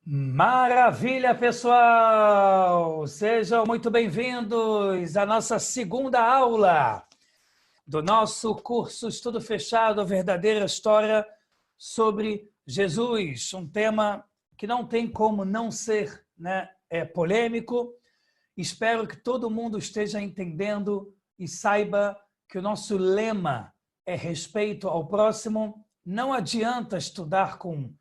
Maravilha, pessoal! Sejam muito bem-vindos à nossa segunda aula do nosso curso Estudo Fechado, a Verdadeira História sobre Jesus. Um tema que não tem como não ser, polêmico. Espero que todo mundo esteja entendendo e saiba que o nosso lema é respeito ao próximo. Não adianta estudar com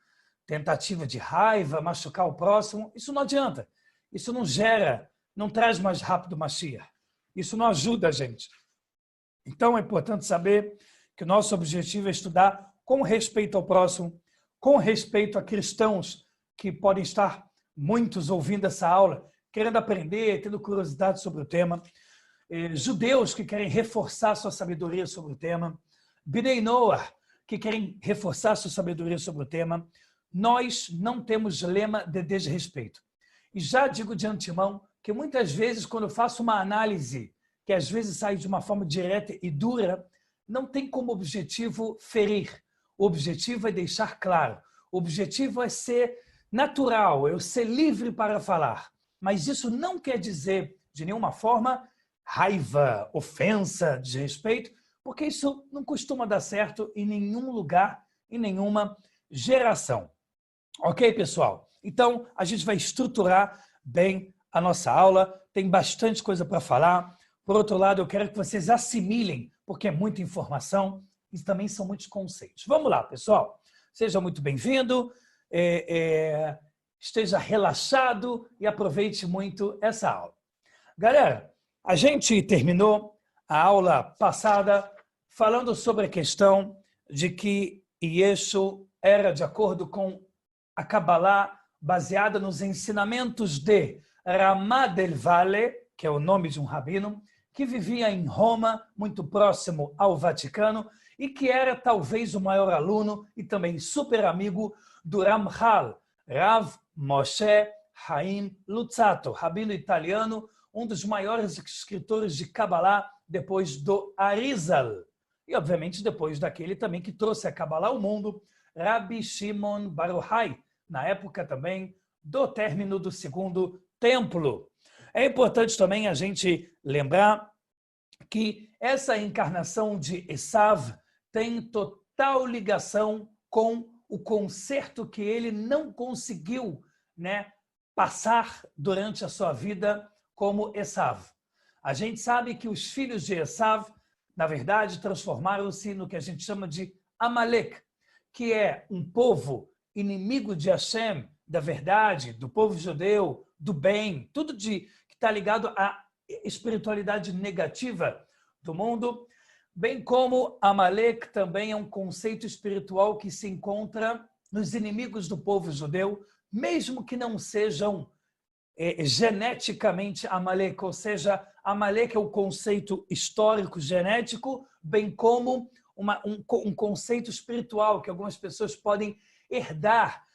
tentativa de raiva, machucar o próximo. Isso não adianta. Isso não gera, não traz mais rápido Mashiach. Isso não ajuda a gente. Então é importante saber que o nosso objetivo é estudar com respeito ao próximo, com respeito a cristãos que podem estar muitos ouvindo essa aula, querendo aprender, tendo curiosidade sobre o tema, judeus que querem reforçar sua sabedoria sobre o tema, Bnei Noach, que querem reforçar sua sabedoria sobre o tema. Nós não temos lema de desrespeito. E já digo de antemão que muitas vezes, quando eu faço uma análise, que às vezes sai de uma forma direta e dura, não tem como objetivo ferir. O objetivo é deixar claro. O objetivo é ser natural, é ser livre para falar. Mas isso não quer dizer, de nenhuma forma, raiva, ofensa, desrespeito, porque isso não costuma dar certo em nenhum lugar, em nenhuma geração. Ok, pessoal? Então, a gente vai estruturar bem a nossa aula. Tem bastante coisa para falar. Por outro lado, eu quero que vocês assimilem, porque é muita informação e também são muitos conceitos. Vamos lá, pessoal. Seja muito bem-vindo, esteja relaxado e aproveite muito essa aula. Galera, a gente terminou a aula passada falando sobre a questão de que Yeshu era de acordo com a Kabbalah, baseada nos ensinamentos de Ramah del Valle, que é o nome de um rabino, que vivia em Roma, muito próximo ao Vaticano, e que era talvez o maior aluno e também super amigo do Ramchal, Rav Moshe Chaim Luzzatto, rabino italiano, um dos maiores escritores de Kabbalah depois do Arizal. E, obviamente, depois daquele também que trouxe a Kabbalah ao mundo, Rabbi Shimon Bar Yochai, na época também do término do Segundo Templo. É importante também a gente lembrar que essa encarnação de Esav tem total ligação com o conserto que ele não conseguiu, passar durante a sua vida como Esav. A gente sabe que os filhos de Esav, na verdade, transformaram-se no que a gente chama de Amalek, que é um povo inimigo de Hashem, da verdade, do povo judeu, do bem, tudo que está ligado à espiritualidade negativa do mundo, bem como Amalek também é um conceito espiritual que se encontra nos inimigos do povo judeu, mesmo que não sejam geneticamente Amalek, ou seja, Amalek é o conceito histórico genético, bem como um conceito espiritual que algumas pessoas podem herdar,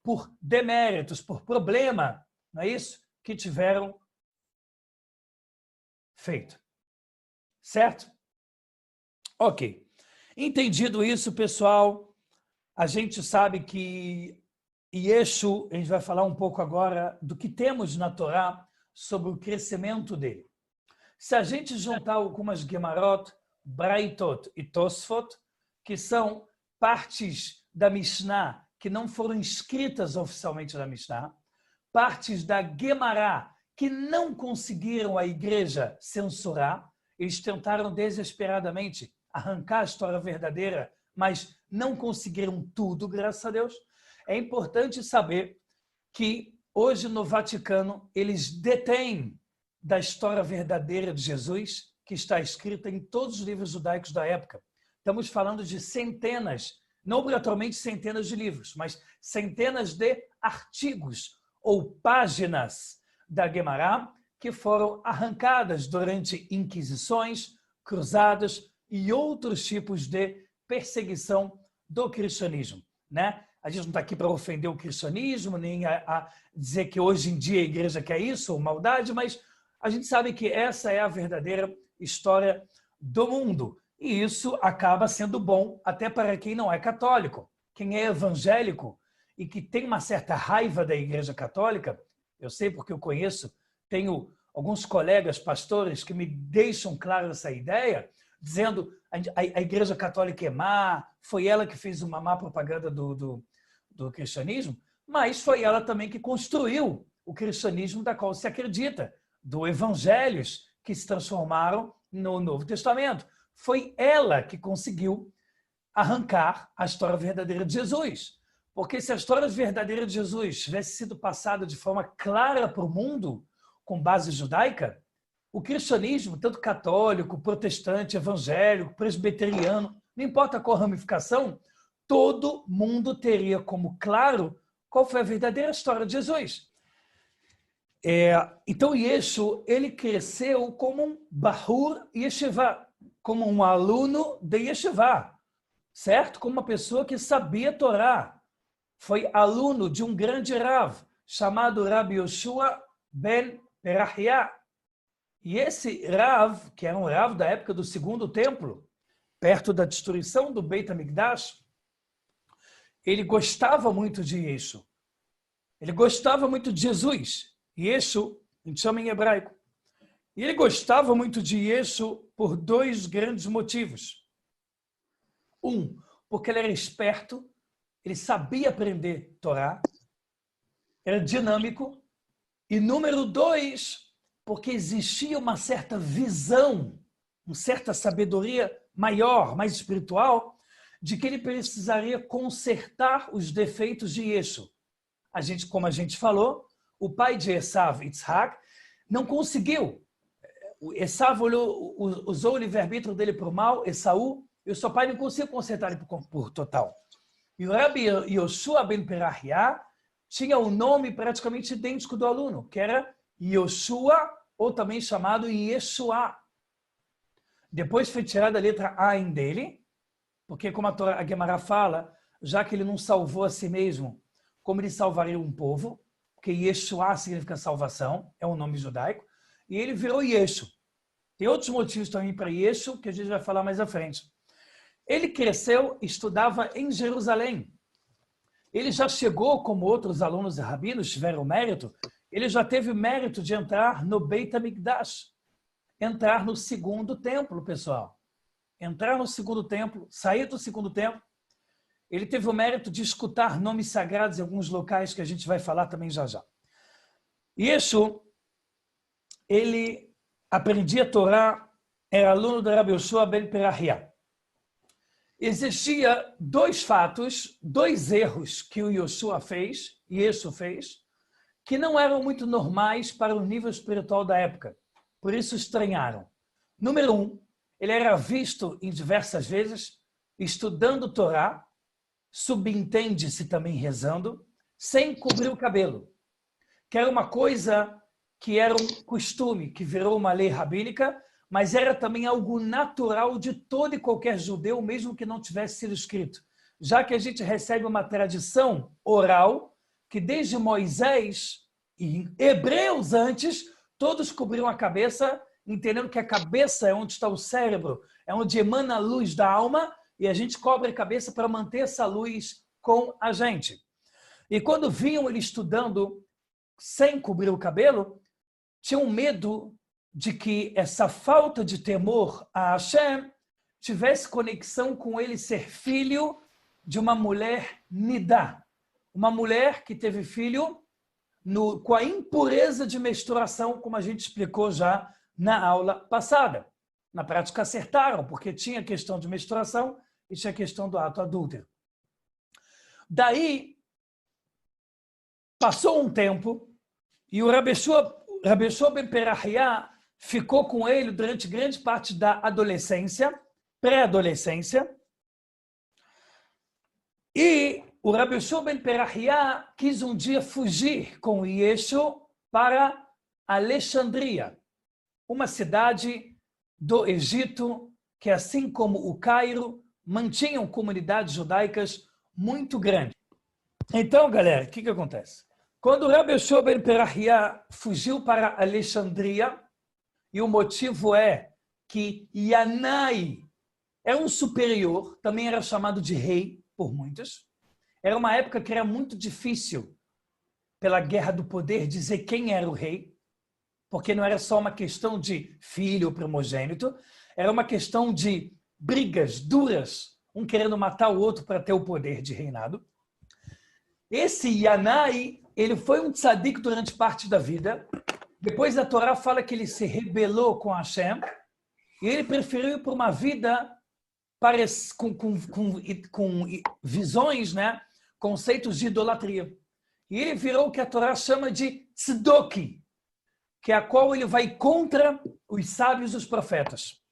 por deméritos, por problema, não é isso? Que tiveram feito. Certo? Ok. Entendido isso, pessoal, a gente sabe que Yeshu, a gente vai falar um pouco agora do que temos na Torá sobre o crescimento dele. Se a gente juntar algumas Gemarot, Braitot e Tosfot, que são partes da Mishnah que não foram escritas oficialmente na Mishnah, partes da Gemará que não conseguiram a igreja censurar, eles tentaram desesperadamente arrancar a história verdadeira, mas não conseguiram tudo, graças a Deus. É importante saber que hoje no Vaticano eles detêm da história verdadeira de Jesus, que está escrita em todos os livros judaicos da época. Estamos falando de centenas, não obrigatoriamente centenas de livros, mas centenas de artigos ou páginas da Guemará que foram arrancadas durante inquisições, cruzadas e outros tipos de perseguição do cristianismo, A gente não está aqui para ofender o cristianismo, nem a dizer que hoje em dia a igreja quer isso, ou maldade, mas a gente sabe que essa é a verdadeira história do mundo. E isso acaba sendo bom até para quem não é católico. Quem é evangélico e que tem uma certa raiva da Igreja Católica, eu sei porque eu conheço, tenho alguns colegas pastores que me deixam claro essa ideia, dizendo a Igreja Católica é má, foi ela que fez uma má propaganda do cristianismo, mas foi ela também que construiu o cristianismo da qual se acredita, do evangelhos que se transformaram no Novo Testamento. Foi ela que conseguiu arrancar a história verdadeira de Jesus. Porque se a história verdadeira de Jesus tivesse sido passada de forma clara para o mundo, com base judaica, o cristianismo, tanto católico, protestante, evangélico, presbiteriano, não importa qual ramificação, todo mundo teria como claro qual foi a verdadeira história de Jesus. Então, Yeshu, ele cresceu como um Bahur Yeshiva, como um aluno de Yeshiva, certo? Como uma pessoa que sabia Torá. Foi aluno de um grande Rav, chamado Rabbi Yoshua ben Perahia. E esse Rav, que era um Rav da época do Segundo Templo, perto da destruição do Beit HaMikdash, ele gostava muito de Yeshu. Ele gostava muito de Jesus. Yeshu, a gente chama em hebraico. E ele gostava muito de Yeshu por dois grandes motivos. Um, porque ele era esperto, ele sabia aprender Torá, era dinâmico. E número dois, porque existia uma certa visão, uma certa sabedoria maior, mais espiritual, de que ele precisaria consertar os defeitos de Yeshu. Como a gente falou, o pai de Esav, Yitzhak, não conseguiu. Esav usou o livre-arbítrio dele para o mal, Esaú, e o seu pai não conseguiu consertar ele por total. E o Rabbi Yoshua ben Perahia tinha um nome praticamente idêntico do aluno, que era Yoshua, ou também chamado Yeshua. Depois foi tirada a letra Ain dele, porque como a Gemara fala, já que ele não salvou a si mesmo, como ele salvaria um povo, porque Yeshua significa salvação, é um nome judaico, e ele virou Yeshu. Tem outros motivos também para Yeshu, que a gente vai falar mais à frente. Ele cresceu, estudava em Jerusalém. Ele já chegou, como outros alunos e rabinos tiveram mérito, ele já teve o mérito de entrar no Beit HaMikdash, entrar no segundo templo, pessoal. Entrar no segundo templo, sair do segundo templo. Ele teve o mérito de escutar nomes sagrados em alguns locais que a gente vai falar também já já. Yeshu, ele aprendia a Torá, era aluno do Rabbi Yoshua ben Perahia. Existia dois fatos, dois erros que o Yeshua fez, que não eram muito normais para o nível espiritual da época. Por isso estranharam. Número um, ele era visto em diversas vezes estudando Torá, subentende-se também rezando, sem cobrir o cabelo, que era uma coisa que era um costume, que virou uma lei rabínica, mas era também algo natural de todo e qualquer judeu, mesmo que não tivesse sido escrito. Já que a gente recebe uma tradição oral, que desde Moisés e Hebreus antes, todos cobriam a cabeça, entendendo que a cabeça é onde está o cérebro, é onde emana a luz da alma, e a gente cobre a cabeça para manter essa luz com a gente. E quando viam ele estudando sem cobrir o cabelo, tinham medo de que essa falta de temor a Hashem tivesse conexão com ele ser filho de uma mulher nidá, uma mulher que teve filho com a impureza de menstruação, como a gente explicou já na aula passada. Na prática acertaram, porque tinha questão de menstruação e tinha questão do ato adúltero. Daí, passou um tempo e o Rabbi Yoshua ben Perahia ficou com ele durante grande parte da adolescência, pré-adolescência. E o Rabbi Yoshua ben Perahia quis um dia fugir com Yeshu para Alexandria, uma cidade do Egito que, assim como o Cairo, mantinham comunidades judaicas muito grandes. Então, galera, o que acontece? Quando o Rabbi Yoshua ben Perahia fugiu para Alexandria, e o motivo é que Yanai era um superior, também era chamado de rei por muitos. Era uma época que era muito difícil, pela guerra do poder, dizer quem era o rei, porque não era só uma questão de filho primogênito, era uma questão de brigas duras, um querendo matar o outro para ter o poder de reinado. Esse Yanai, ele foi um tzadik durante parte da vida. Depois a Torá fala que ele se rebelou com Hashem e ele preferiu ir por uma vida com visões, né? Conceitos de idolatria. E ele virou o que a Torá chama de tzedok, que é a qual ele vai contra os sábios e os profetas.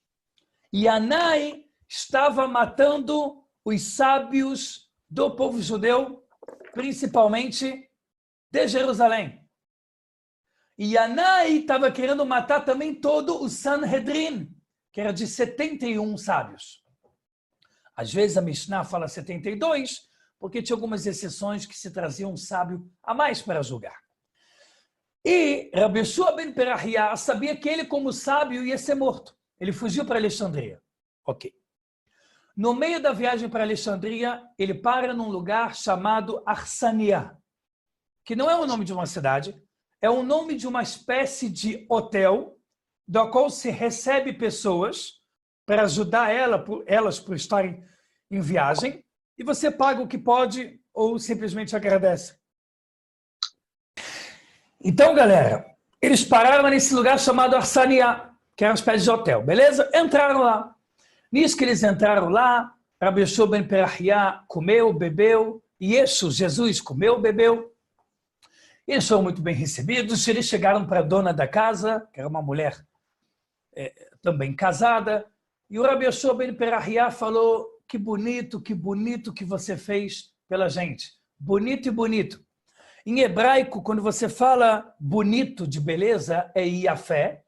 E Yanai estava matando os sábios do povo judeu, principalmente de Jerusalém. E Yanai estava querendo matar também todo o Sanhedrin, que era de 71 sábios. Às vezes a Mishnah fala 72, porque tinha algumas exceções que se traziam um sábio a mais para julgar. E Rabi Yehoshua ben Perahia sabia que ele, como sábio, ia ser morto. Ele fugiu para Alexandria. Ok. No meio da viagem para Alexandria, ele para num lugar chamado Arsania, que não é o nome de uma cidade, é o nome de uma espécie de hotel, do qual se recebe pessoas para ajudar elas por estarem em viagem, e você paga o que pode ou simplesmente agradece. Então, galera, eles pararam nesse lugar chamado Arsania, que era uma espécie de hotel, beleza? Entraram lá. Nisso que eles entraram lá, Rabi Yehoshua ben Perahia comeu, bebeu, e Jesus comeu, bebeu. Eles foram muito bem recebidos, eles chegaram para a dona da casa, que era uma mulher também casada, e o Rabi Yehoshua ben Perahia falou: que bonito que você fez pela gente. Bonito e bonito. Em hebraico, quando você fala bonito de beleza, é Yafé,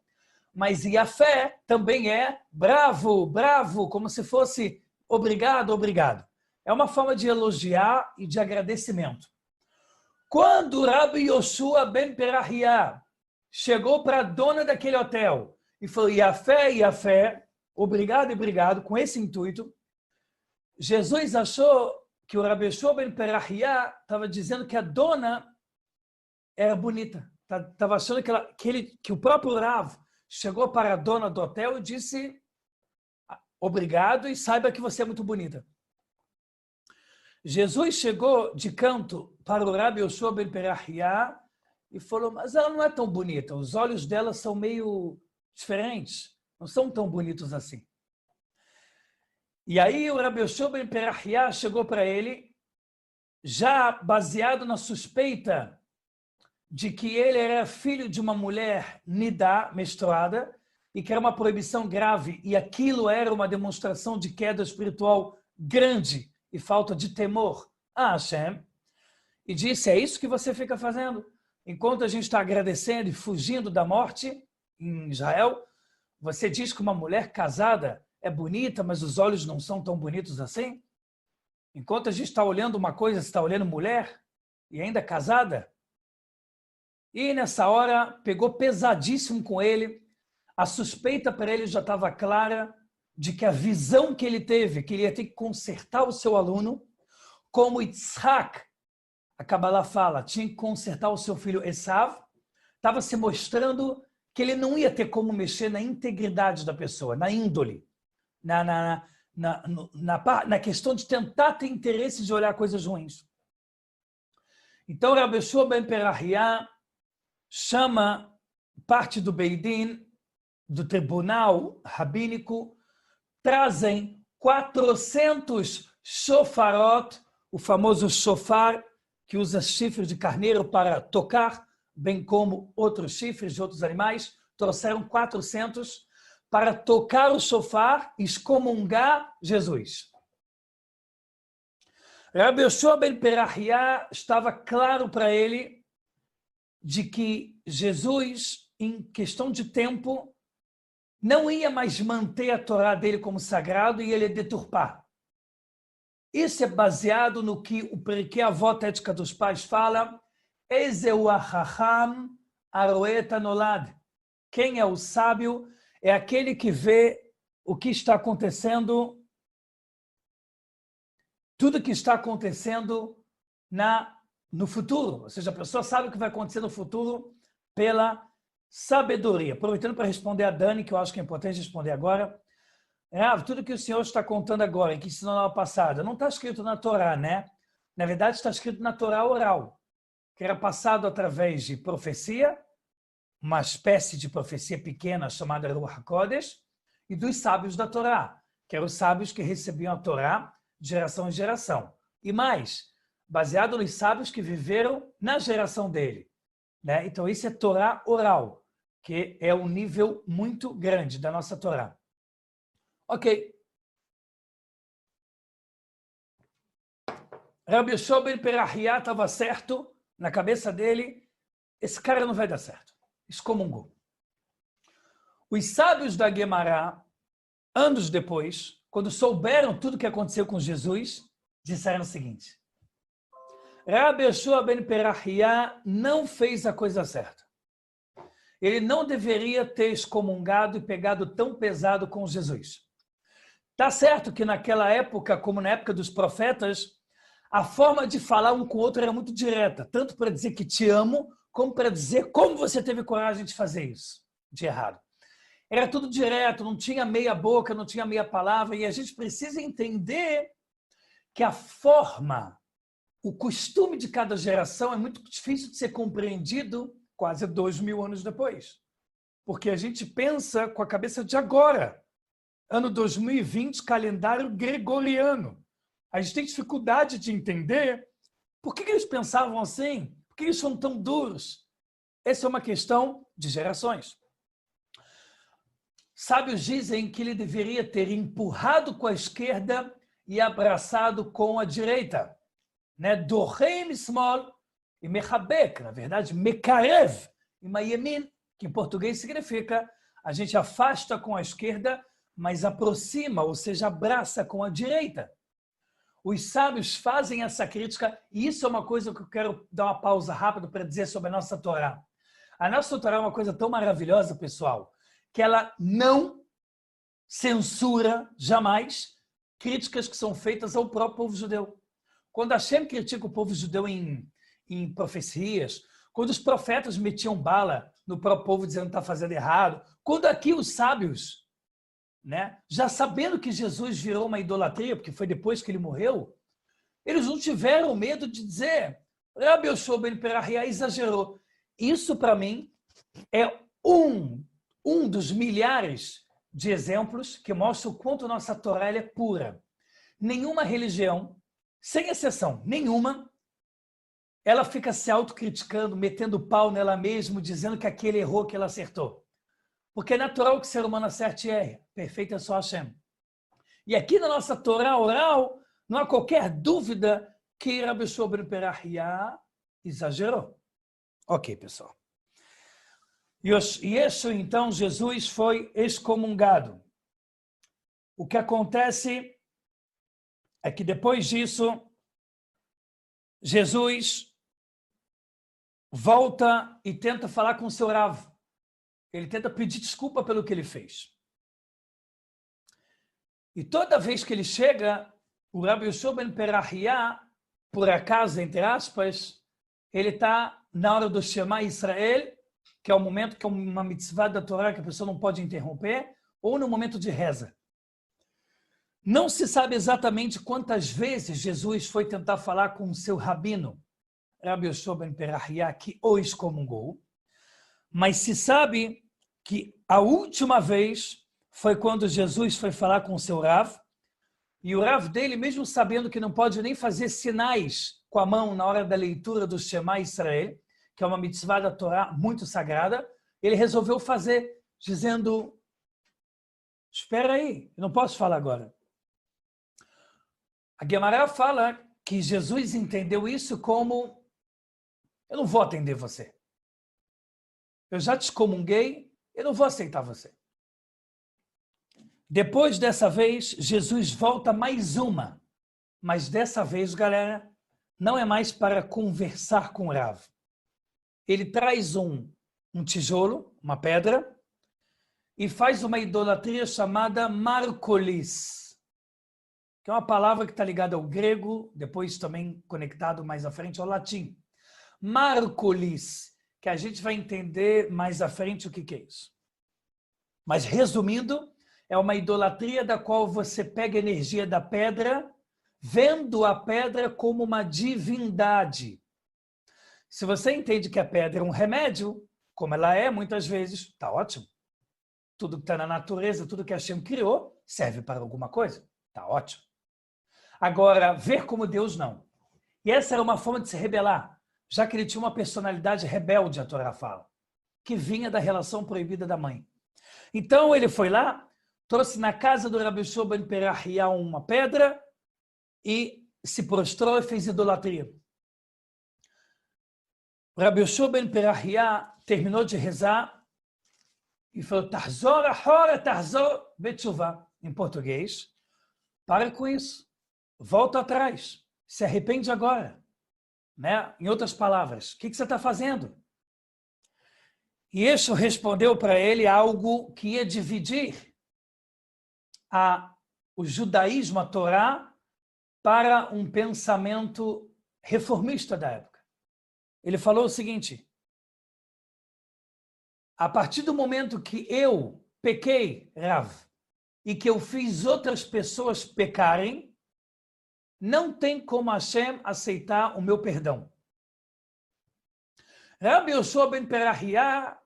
mas Yafé também é bravo, bravo, como se fosse obrigado, obrigado. É uma forma de elogiar e de agradecimento. Quando Rabi Yehoshua ben Perahia chegou para a dona daquele hotel e falou Yafé, Yafé, obrigado e obrigado, com esse intuito, Jesus achou que o Rabi Yehoshua ben Perahia estava dizendo que a dona era bonita. Estava achando que o próprio Rav chegou para a dona do hotel e disse obrigado e saiba que você é muito bonita. Jesus chegou de canto para o Rabi Yehoshua ben Perahia e falou, mas ela não é tão bonita, os olhos dela são meio diferentes, não são tão bonitos assim. E aí o Rabi Yehoshua ben Perahia chegou para ele, já baseado na suspeita de que ele era filho de uma mulher nidá, menstruada, e que era uma proibição grave, e aquilo era uma demonstração de queda espiritual grande e falta de temor a Hashem, e disse, é isso que você fica fazendo? Enquanto a gente está agradecendo e fugindo da morte em Israel, você diz que uma mulher casada é bonita, mas os olhos não são tão bonitos assim? Enquanto a gente está olhando uma coisa, você está olhando mulher e ainda casada? E nessa hora pegou pesadíssimo com ele, a suspeita para ele já estava clara de que a visão que ele teve, que ele ia ter que consertar o seu aluno, como Yitzhak, a Kabbalah fala, tinha que consertar o seu filho Esav, estava se mostrando que ele não ia ter como mexer na integridade da pessoa, na índole, na questão de tentar ter interesse de olhar coisas ruins. Então, Rabi Yehoshua ben Perahia chama parte do Beidin, do tribunal rabínico, trazem 400 shofarot, o famoso shofar, que usa chifres de carneiro para tocar, bem como outros chifres de outros animais, trouxeram 400 para tocar o shofar e excomungar Jesus. Rabi Yehoshua ben Perahia estava claro para ele de que Jesus, em questão de tempo, não ia mais manter a Torá dele como sagrado e ele ia deturpar. Isso é baseado no que o Perikei Avot, Ética dos Pais, fala, Ezeu hachacham aroet hanolad. Quem é o sábio é aquele que vê o que está acontecendo, tudo que está acontecendo no futuro. Ou seja, a pessoa sabe o que vai acontecer no futuro pela sabedoria. Aproveitando para responder a Dani, que eu acho que é importante responder agora. Tudo que o senhor está contando agora, que ensinou na aula passada, não está escrito na Torá, né? Na verdade, está escrito na Torá oral, que era passado através de profecia, uma espécie de profecia pequena chamada Ruach HaKodesh, e dos sábios da Torá, que eram os sábios que recebiam a Torá de geração em geração. E mais, baseado nos sábios que viveram na geração dele, né? Então, isso é Torá oral, que é um nível muito grande da nossa Torá. Ok. Rabi Yoshua ben Perahia estava certo na cabeça dele, esse cara não vai dar certo. Excomungou. Os sábios da Guemará, anos depois, quando souberam tudo o que aconteceu com Jesus, disseram o seguinte: Rabi Yoshua ben Perahia não fez a coisa certa. Ele não deveria ter excomungado e pegado tão pesado com Jesus. Tá certo que naquela época, como na época dos profetas, a forma de falar um com o outro era muito direta, tanto para dizer que te amo, como para dizer como você teve coragem de fazer isso, de errado. Era tudo direto, não tinha meia boca, não tinha meia palavra, e a gente precisa entender que a forma, o costume de cada geração é muito difícil de ser compreendido quase 2000 anos depois. Porque a gente pensa com a cabeça de agora. Ano 2020, calendário gregoriano. A gente tem dificuldade de entender por que eles pensavam assim, por que eles são tão duros. Essa é uma questão de gerações. Sábios dizem que ele deveria ter empurrado com a esquerda e abraçado com a direita. Né? Dorem small e mechabek, na verdade, mekarev e mayemin, que em português significa a gente afasta com a esquerda, mas aproxima, ou seja, abraça com a direita. Os sábios fazem essa crítica, e isso é uma coisa que eu quero dar uma pausa rápida para dizer sobre a nossa Torá. A nossa Torá é uma coisa tão maravilhosa, pessoal, que ela não censura jamais críticas que são feitas ao próprio povo judeu. Quando Hashem critica o povo judeu em profecias, quando os profetas metiam bala no próprio povo dizendo que está fazendo errado, quando aqui os sábios, né, já sabendo que Jesus virou uma idolatria, porque foi depois que ele morreu, eles não tiveram medo de dizer Rabi Yoshua ben Perahia exagerou. Isso, para mim, é um dos milhares de exemplos que mostram o quanto nossa Torá é pura. Nenhuma religião, sem exceção nenhuma, ela fica se autocriticando, metendo pau nela mesma, dizendo que aquele errou, que ela acertou. Porque é natural que o ser humano acerte e erre. Perfeito é só Hashem. E aqui na nossa Torá oral, não há qualquer dúvida que Rabi Yoshua ben Perahia exagerou. Ok, pessoal. E isso, então, Jesus foi excomungado. O que acontece é que depois disso, Jesus volta e tenta falar com o seu Rav. Ele tenta pedir desculpa pelo que ele fez. E toda vez que ele chega, o Rabi Yoshua ben Perahia, por acaso, entre aspas, ele está na hora do Shema Israel, que é o momento que é uma mitzvah da Torá que a pessoa não pode interromper, ou no momento de reza. Não se sabe exatamente quantas vezes Jesus foi tentar falar com o seu rabino, Rabi Yoshua ben Perahia, que o excomungou, mas se sabe que a última vez foi quando Jesus foi falar com o seu Rav, e o Rav dele, mesmo sabendo que não pode nem fazer sinais com a mão na hora da leitura do Shema Israel, que é uma mitzvah da Torá muito sagrada, ele resolveu fazer, dizendo, espera aí, eu não posso falar agora. A Guemará fala que Jesus entendeu isso como, eu não vou atender você. Eu já te excomunguei, eu não vou aceitar você. Depois dessa vez, Jesus volta mais uma. Mas dessa vez, galera, não é mais para conversar com o Rav. Ele traz um tijolo, uma pedra, e faz uma idolatria chamada Marcolis, que é uma palavra que está ligada ao grego, depois também conectado mais à frente ao latim. Márcolis, que a gente vai entender mais à frente o que é isso. Mas, resumindo, é uma idolatria da qual você pega a energia da pedra, vendo a pedra como uma divindade. Se você entende que a pedra é um remédio, como ela é muitas vezes, está ótimo. Tudo que está na natureza, tudo que Hashem criou, serve para alguma coisa. Está ótimo. Agora, ver como Deus não. E essa era uma forma de se rebelar, já que ele tinha uma personalidade rebelde, a Torá fala, que vinha da relação proibida da mãe. Então ele foi lá, trouxe na casa do Rabi Yoshua ben Perahia uma pedra e se prostrou e fez idolatria. O Rabi Yoshua ben Perahia terminou de rezar e falou, Tarzor ahora, tarzor betshuvah. Em português, para com isso, volta atrás, se arrepende agora. Né? Em outras palavras, o que você está fazendo? E Yeshua respondeu para ele algo que ia dividir o judaísmo, a Torá, para um pensamento reformista da época. Ele falou o seguinte, a partir do momento que eu pequei, Rav, e que eu fiz outras pessoas pecarem, não tem como Hashem aceitar o meu perdão. Rabi Yoshua ben Perahia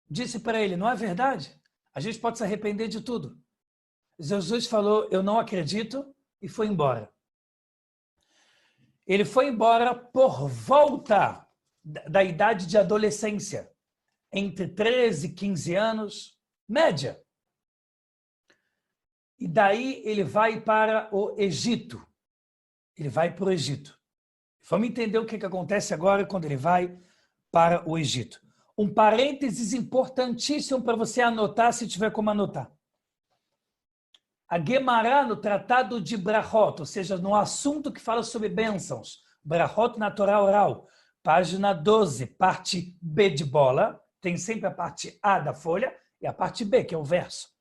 disse para ele, não é verdade? A gente pode se arrepender de tudo. Jesus falou, eu não acredito, e foi embora. Ele foi embora por volta da idade de adolescência, entre 13 e 15 anos, média. E daí ele vai para o Egito. Ele vai para o Egito. Vamos entender o que acontece agora quando ele vai para o Egito. Um parênteses importantíssimo para você anotar, se tiver como anotar. A Guemará, no Tratado de Brachot, ou seja, no assunto que fala sobre bênçãos, Brachot na Torá oral, página 12, parte B de bola, tem sempre a parte A da folha e a parte B, que é o verso.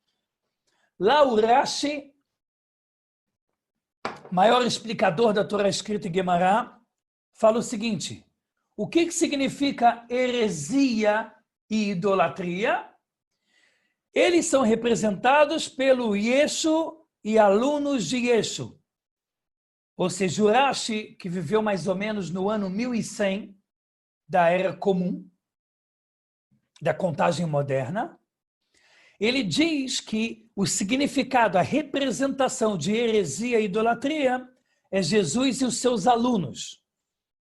Lá o Rashi, maior explicador da Torá escrita em Guemará, fala o seguinte, o que significa heresia e idolatria? Eles são representados pelo Yeshu e alunos de Yeshu. Ou seja, o Rashi, que viveu mais ou menos no ano 1100 da Era Comum, da contagem moderna, ele diz que o significado, a representação de heresia e idolatria é Jesus e os seus alunos.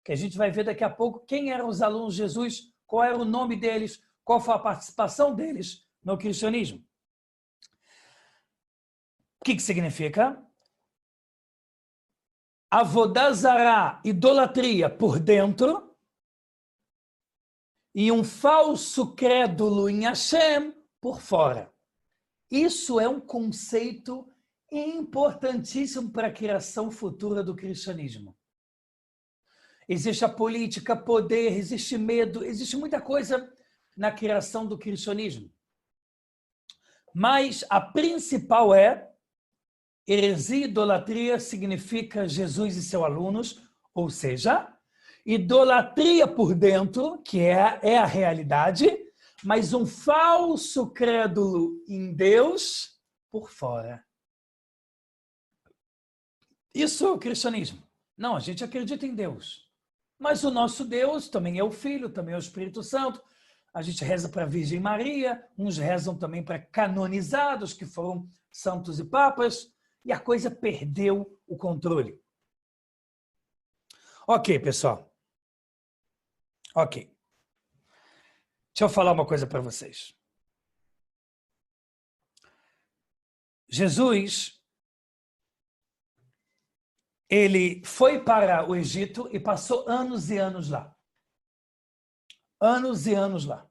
Que a gente vai ver daqui a pouco quem eram os alunos de Jesus, qual era o nome deles, qual foi a participação deles no cristianismo. O que significa? Avodah zará, idolatria por dentro, e um falso crédulo em Hashem por fora. Isso é um conceito importantíssimo para a criação futura do cristianismo. Existe a política, poder, existe medo, existe muita coisa na criação do cristianismo. Mas a principal é heresia e idolatria significa Jesus e seus alunos, ou seja, idolatria por dentro, que é a realidade, mas um falso crédulo em Deus por fora. Isso é o cristianismo. Não, a gente acredita em Deus. Mas o nosso Deus também é o Filho, também é o Espírito Santo. A gente reza para a Virgem Maria, uns rezam também para canonizados, que foram santos e papas, e a coisa perdeu o controle. Ok, pessoal. Ok. Deixa eu falar uma coisa para vocês. Jesus, ele foi para o Egito e passou anos e anos lá. Anos e anos lá.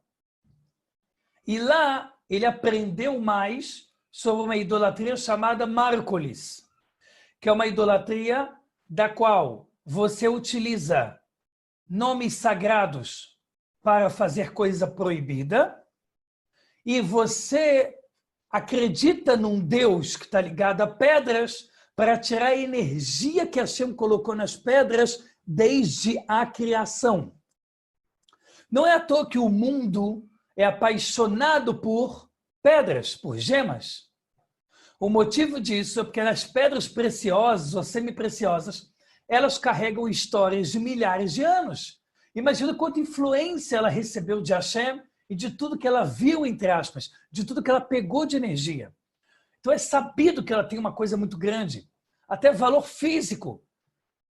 E lá ele aprendeu mais sobre uma idolatria chamada Márcolis, que é uma idolatria da qual você utiliza nomes sagrados para fazer coisa proibida e você acredita num Deus que está ligado a pedras, para tirar a energia que Hashem colocou nas pedras desde a criação. Não é à toa que o mundo é apaixonado por pedras, por gemas. O motivo disso é porque as pedras preciosas ou semi-preciosas, elas carregam histórias de milhares de anos. Imagina quanta influência ela recebeu de Hashem e de tudo que ela viu, entre aspas, de tudo que ela pegou de energia. Então é sabido que ela tem uma coisa muito grande, até valor físico.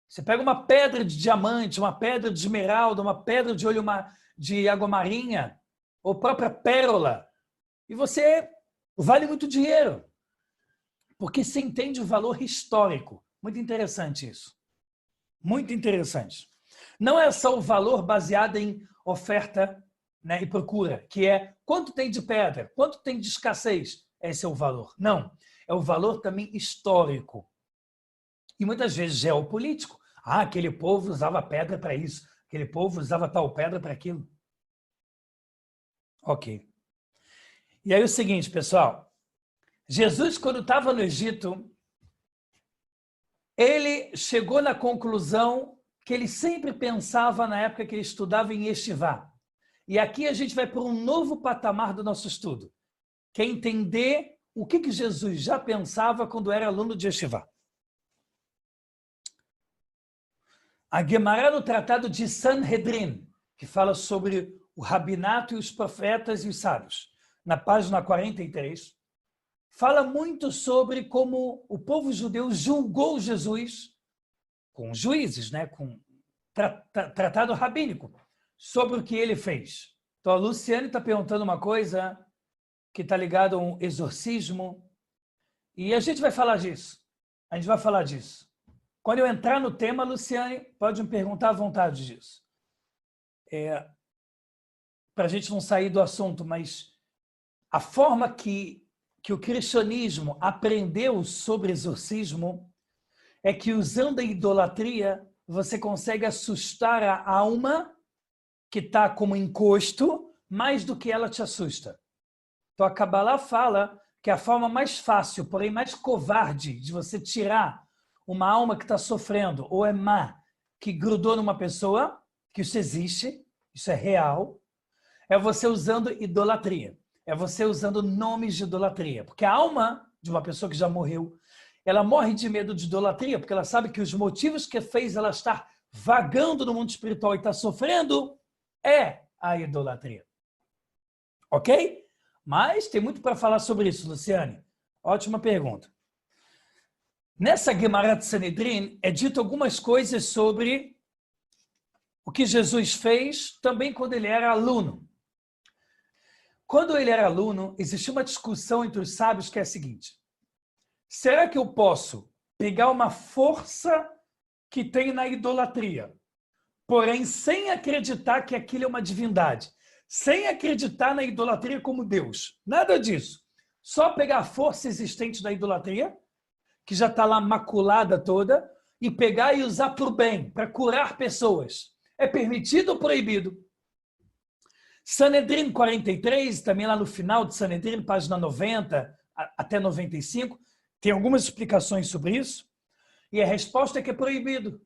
Você pega uma pedra de diamante, uma pedra de esmeralda, uma pedra de olho de água marinha, ou própria pérola, e você vale muito dinheiro. Porque se entende o valor histórico. Muito interessante isso. Muito interessante. Não é só o valor baseado em oferta, né, e procura, que é quanto tem de pedra, quanto tem de escassez. Esse é o valor. Não. É o valor também histórico. E muitas vezes geopolítico. Ah, aquele povo usava pedra para isso. Aquele povo usava tal pedra para aquilo. Ok. E aí o seguinte, pessoal. Jesus, quando estava no Egito, ele chegou na conclusão que ele sempre pensava na época que ele estudava em Yeshivá. E aqui a gente vai para um novo patamar do nosso estudo, que é entender o que Jesus já pensava quando era aluno de Yeshivá. A Gemara no Tratado de Sanhedrin, que fala sobre o rabinato e os profetas e os sábios, na página 43, fala muito sobre como o povo judeu julgou Jesus com juízes, né, com tratado rabínico, sobre o que ele fez. Então, a Luciane está perguntando uma coisa que está ligada a um exorcismo, e a gente vai falar disso. A gente vai falar disso. Quando eu entrar no tema, Luciane, pode me perguntar à vontade disso. Para a gente não sair do assunto, mas a forma que o cristianismo aprendeu sobre exorcismo é que, usando a idolatria, você consegue assustar a alma que está como encosto mais do que ela te assusta. Então, a Kabbalah fala que a forma mais fácil, porém mais covarde, de você tirar uma alma que está sofrendo, ou é má, que grudou numa pessoa, que isso existe, isso é real, é você usando idolatria. É você usando nomes de idolatria. Porque a alma de uma pessoa que já morreu, ela morre de medo de idolatria, porque ela sabe que os motivos que fez ela estar vagando no mundo espiritual e estar sofrendo é a idolatria. Ok? Mas tem muito para falar sobre isso, Luciane. Ótima pergunta. Nessa Gemara de Sanhedrin é dito algumas coisas sobre o que Jesus fez também quando ele era aluno. Quando ele era aluno, existia uma discussão entre os sábios que é a seguinte: será que eu posso pegar uma força que tem na idolatria, porém sem acreditar que aquilo é uma divindade, sem acreditar na idolatria como Deus? Nada disso. Só pegar a força existente da idolatria, que já está lá maculada toda, e pegar e usar para o bem, para curar pessoas. É permitido ou proibido? Sanhedrin 43, também lá no final de Sanhedrin, página 90 até 95, tem algumas explicações sobre isso, e a resposta é que é proibido.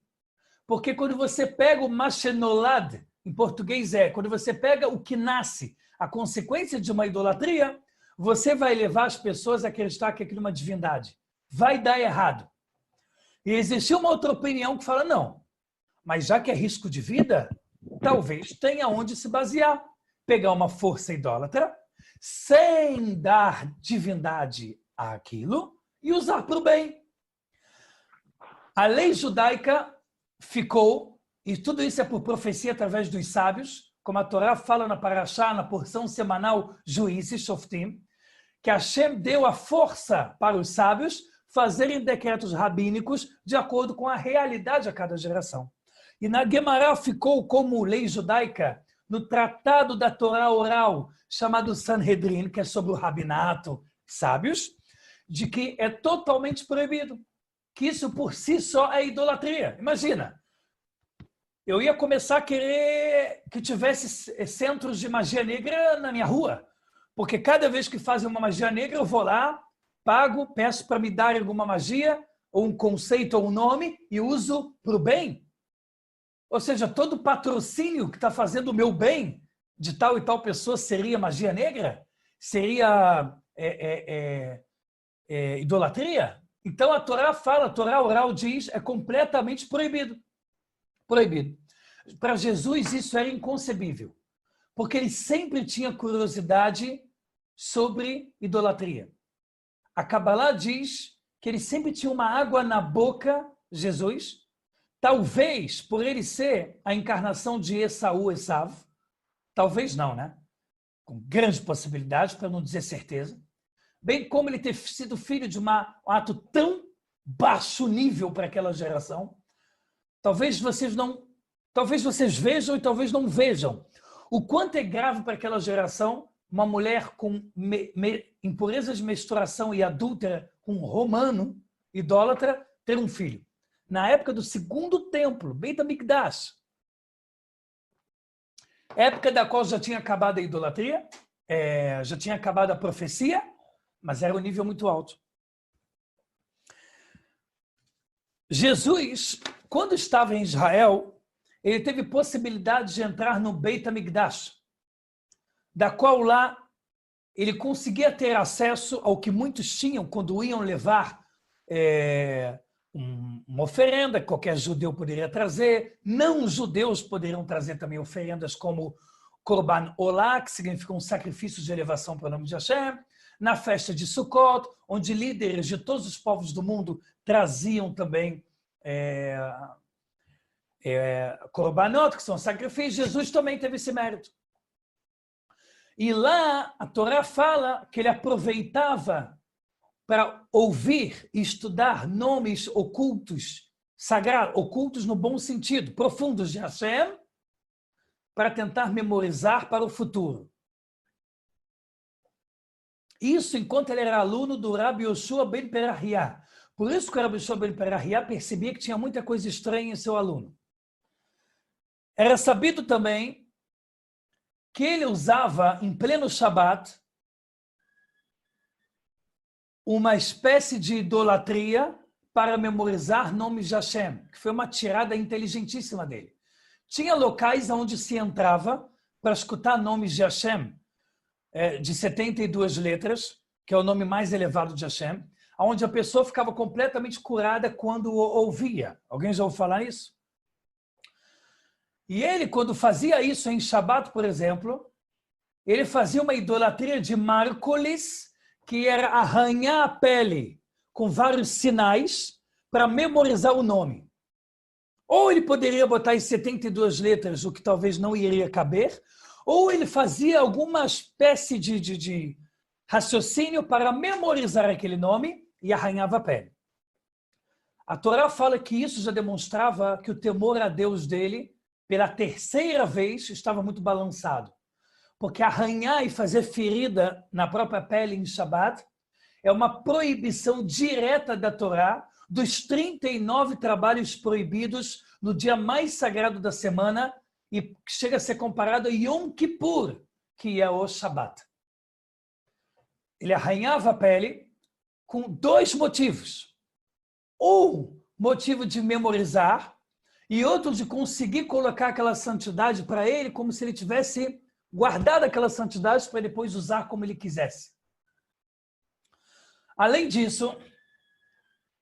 Porque quando você pega o mashenolad, em português quando você pega o que nasce, a consequência de uma idolatria, você vai levar as pessoas a acreditar que aquilo é uma divindade. Vai dar errado. E existe uma outra opinião que fala, não, mas já que é risco de vida, talvez tenha onde se basear. Pegar uma força idólatra, sem dar divindade àquilo, e usar para o bem. A lei judaica ficou, e tudo isso é por profecia através dos sábios, como a Torá fala na Parashá, na porção semanal Juízes, Shoftim, que Hashem deu a força para os sábios fazerem decretos rabínicos de acordo com a realidade a cada geração. E na Gemara ficou como lei judaica, no tratado da Torá oral, chamado Sanhedrin, que é sobre o rabinato, sábios, de que é totalmente proibido. Que isso por si só é idolatria. Imagina, eu ia começar a querer que tivesse centros de magia negra na minha rua, porque cada vez que fazem uma magia negra, eu vou lá, pago, peço para me dar alguma magia, ou um conceito, ou um nome, e uso para o bem. Ou seja, todo patrocínio que está fazendo o meu bem de tal e tal pessoa seria magia negra? Seria idolatria? Então a Torá fala, a Torá oral diz, é completamente proibido. Proibido. Para Jesus isso era inconcebível, porque ele sempre tinha curiosidade sobre idolatria. A Kabbalah diz que ele sempre tinha uma água na boca, Jesus, talvez por ele ser a encarnação de Esaú, Esav, talvez não, né? Com grande possibilidade, para não dizer certeza, bem como ele ter sido filho de um ato tão baixo nível para aquela geração. Talvez vocês vejam e talvez não vejam o quanto é grave para aquela geração uma mulher com impureza de menstruação e adúltera com um romano, idólatra, ter um filho. Na época do segundo templo, Beit HaMikdash, época da qual já tinha acabado a idolatria, já tinha acabado a profecia, mas era um nível muito alto. Jesus, quando estava em Israel, ele teve possibilidade de entrar no Beit HaMikdash, da qual lá ele conseguia ter acesso ao que muitos tinham quando iam levar uma oferenda, que qualquer judeu poderia trazer. Não judeus poderiam trazer também oferendas como Korban Olá, que significa um sacrifício de elevação para o nome de Hashem. Na festa de Sukkot, onde líderes de todos os povos do mundo traziam também Korbanot, que são sacrifícios. Jesus também teve esse mérito. E lá a Torá fala que ele aproveitava para ouvir e estudar nomes ocultos, sagrados, ocultos no bom sentido, profundos de Hashem, para tentar memorizar para o futuro. Isso enquanto ele era aluno do Rabbi Yoshua ben Perahia. Por isso que o Rabbi Yoshua ben Perahia percebia que tinha muita coisa estranha em seu aluno. Era sabido também que ele usava, em pleno Shabat, uma espécie de idolatria para memorizar nomes de Hashem, que foi uma tirada inteligentíssima dele. Tinha locais onde se entrava para escutar nomes de Hashem, de 72 letras, que é o nome mais elevado de Hashem, onde a pessoa ficava completamente curada quando o ouvia. Alguém já ouviu falar isso? E ele, quando fazia isso em Shabat, por exemplo, ele fazia uma idolatria de Márcoles, que era arranhar a pele com vários sinais para memorizar o nome. Ou ele poderia botar em 72 letras, o que talvez não iria caber, ou ele fazia alguma espécie de raciocínio para memorizar aquele nome e arranhava a pele. A Torá fala que isso já demonstrava que o temor a Deus dele, pela terceira vez, estava muito balançado. Porque arranhar e fazer ferida na própria pele em Shabat é uma proibição direta da Torá dos 39 trabalhos proibidos no dia mais sagrado da semana e chega a ser comparado a Yom Kippur, que é o Shabat. Ele arranhava a pele com dois motivos. Um motivo de memorizar e outro de conseguir colocar aquela santidade para ele como se ele tivesse guardado aquela santidade para depois usar como ele quisesse. Além disso,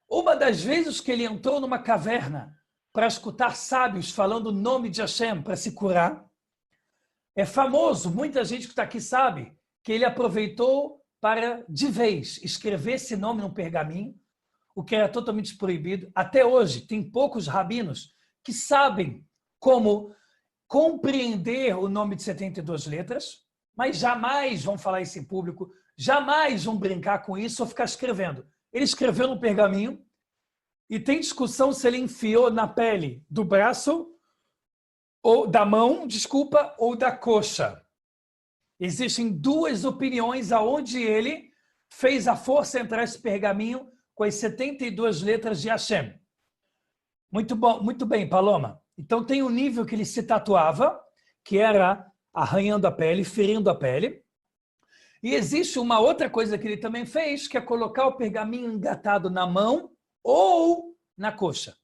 uma das vezes que ele entrou numa caverna para escutar sábios falando o nome de Hashem para se curar, é famoso, muita gente que está aqui sabe, que ele aproveitou para, de vez, escrever esse nome num pergaminho, o que era totalmente proibido. Até hoje, tem poucos rabinos que sabem como compreender o nome de 72 letras, mas jamais vão falar isso em público, jamais vão brincar com isso ou ficar escrevendo. Ele escreveu no pergaminho e tem discussão se ele enfiou na pele do braço ou da mão, ou da coxa. Existem duas opiniões aonde ele fez a força entrar esse pergaminho com as 72 letras de Hashem. Muito bom, muito bem, Paloma. Então tem um nível que ele se tatuava, que era arranhando a pele, ferindo a pele. E existe uma outra coisa que ele também fez, que é colocar o pergaminho engatado na mão ou na coxa.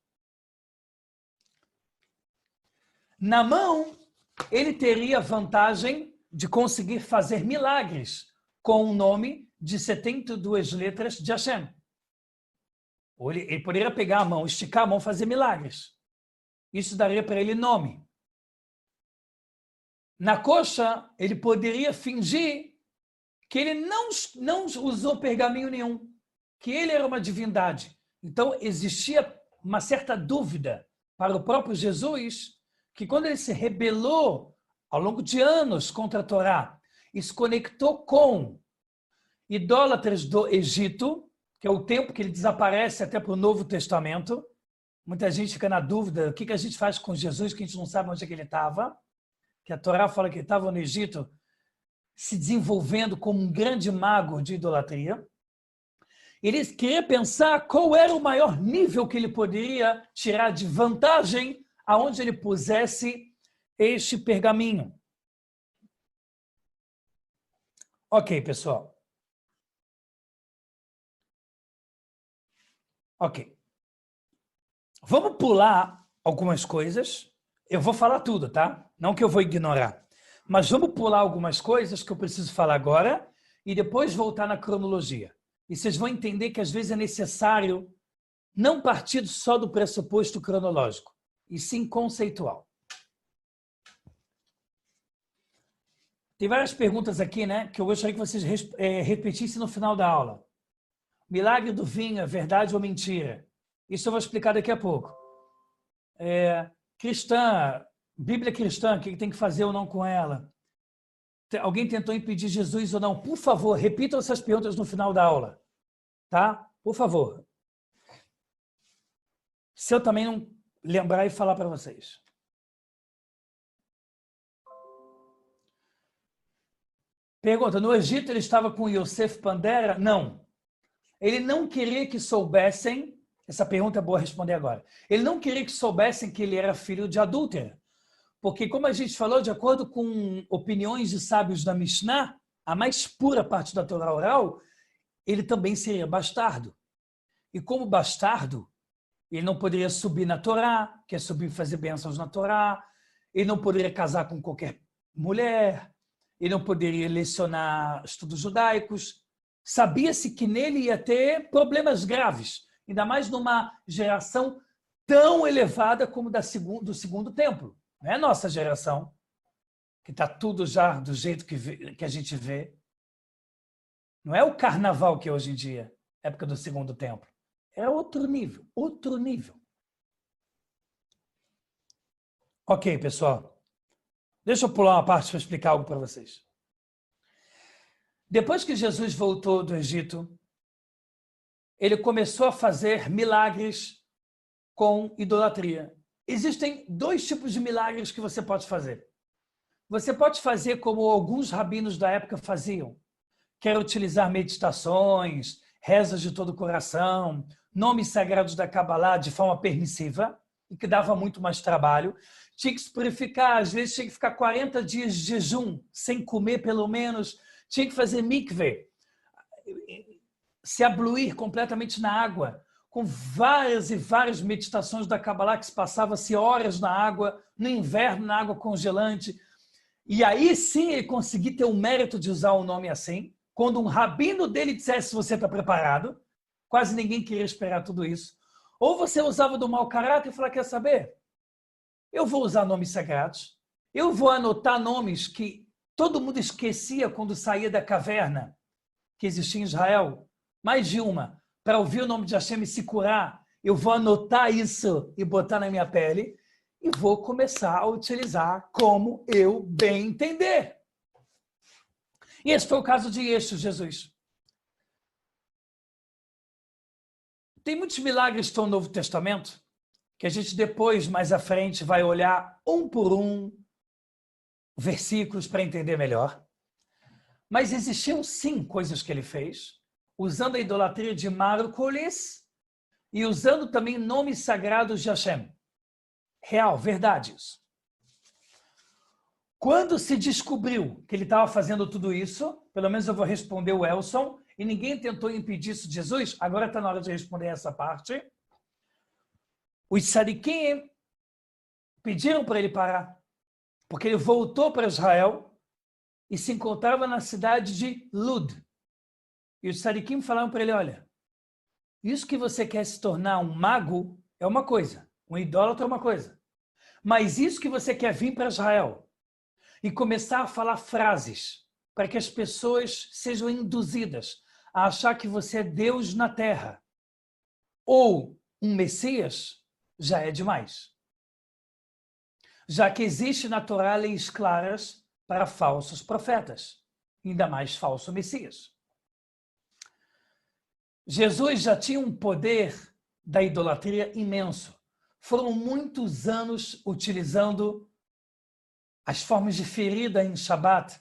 Na mão, ele teria a vantagem de conseguir fazer milagres com o nome de 72 letras de Hashem. Ou ele poderia pegar a mão, esticar a mão, fazer milagres. Isso daria para ele nome. Na coxa, ele poderia fingir que ele não usou pergaminho nenhum, que ele era uma divindade. Então, existia uma certa dúvida para o próprio Jesus, que quando ele se rebelou ao longo de anos contra a Torá e se conectou com idólatras do Egito, que é o tempo que ele desaparece até para o Novo Testamento. Muita gente fica na dúvida, o que a gente faz com Jesus, que a gente não sabe onde é que ele estava. Que a Torá fala que ele estava no Egito, se desenvolvendo como um grande mago de idolatria. Ele queria pensar qual era o maior nível que ele poderia tirar de vantagem aonde ele pusesse este pergaminho. Ok, pessoal. Ok. Vamos pular algumas coisas. Eu vou falar tudo, tá? Não que eu vou ignorar. Mas vamos pular algumas coisas que eu preciso falar agora e depois voltar na cronologia. E vocês vão entender que às vezes é necessário não partir só do pressuposto cronológico, e sim conceitual. Tem várias perguntas aqui, né, que eu gostaria que vocês repetissem no final da aula. Milagre do vinho, é verdade ou mentira? Isso eu vou explicar daqui a pouco. Cristã, Bíblia cristã, o que tem que fazer ou não com ela? Alguém tentou impedir Jesus ou não? Por favor, repitam essas perguntas no final da aula. Tá? Por favor. Se eu também não lembrar e falar para vocês. Pergunta, no Egito ele estava com Yosef Pandera? Não. Ele não queria que soubessem, essa pergunta é boa responder agora, ele não queria que soubessem que ele era filho de adúltera. Porque, como a gente falou, de acordo com opiniões de sábios da Mishnah, a mais pura parte da Torá oral, ele também seria bastardo. E como bastardo, ele não poderia subir na Torá, que é subir e fazer bênçãos na Torá, ele não poderia casar com qualquer mulher, ele não poderia lecionar estudos judaicos. Sabia-se que nele ia ter problemas graves, ainda mais numa geração tão elevada como do segundo templo. Não é a nossa geração, que está tudo já do jeito que a gente vê. Não é o carnaval que é hoje em dia, época do segundo templo. É outro nível, outro nível. Ok, pessoal. Deixa eu pular uma parte para explicar algo para vocês. Depois que Jesus voltou do Egito, ele começou a fazer milagres com idolatria. Existem dois tipos de milagres que você pode fazer. Você pode fazer como alguns rabinos da época faziam, que era utilizar meditações, rezas de todo o coração, nomes sagrados da Kabbalah de forma permissiva, e que dava muito mais trabalho. Tinha que se purificar, às vezes tinha que ficar 40 dias de jejum, sem comer pelo menos, tinha que fazer mikveh, se abluir completamente na água, com várias e várias meditações da Kabbalah que se passava-se horas na água, no inverno, na água congelante. E aí sim ele conseguia ter o mérito de usar o nome assim. Quando um rabino dele dissesse você está preparado, quase ninguém queria esperar tudo isso. Ou você usava do mau caráter e falava, quer saber? Eu vou usar nomes sagrados, eu vou anotar nomes que todo mundo esquecia quando saía da caverna que existia em Israel, mais de uma, para ouvir o nome de Hashem e se curar. Eu vou anotar isso e botar na minha pele e vou começar a utilizar como eu bem entender. E esse foi o caso de Jesus. Tem muitos milagres que estão no Novo Testamento, que a gente depois, mais à frente, vai olhar um por um, versículos para entender melhor. Mas existiam sim coisas que ele fez, usando a idolatria de Márcoles e usando também nomes sagrados de Hashem. Real, verdade isso. Quando se descobriu que ele estava fazendo tudo isso, pelo menos eu vou responder o Elson, e ninguém tentou impedir isso de Jesus, agora está na hora de responder essa parte. Os tzadikim pediram para ele parar, porque ele voltou para Israel e se encontrava na cidade de Lud. E os tzadikim falaram para ele, olha, isso que você quer se tornar um mago é uma coisa, um idólatra é uma coisa. Mas isso que você quer vir para Israel e começar a falar frases para que as pessoas sejam induzidas a achar que você é Deus na terra ou um Messias, já é demais. Já que existe na Torá leis claras para falsos profetas, ainda mais falso Messias. Jesus já tinha um poder da idolatria imenso. Foram muitos anos utilizando as formas de ferida em Shabat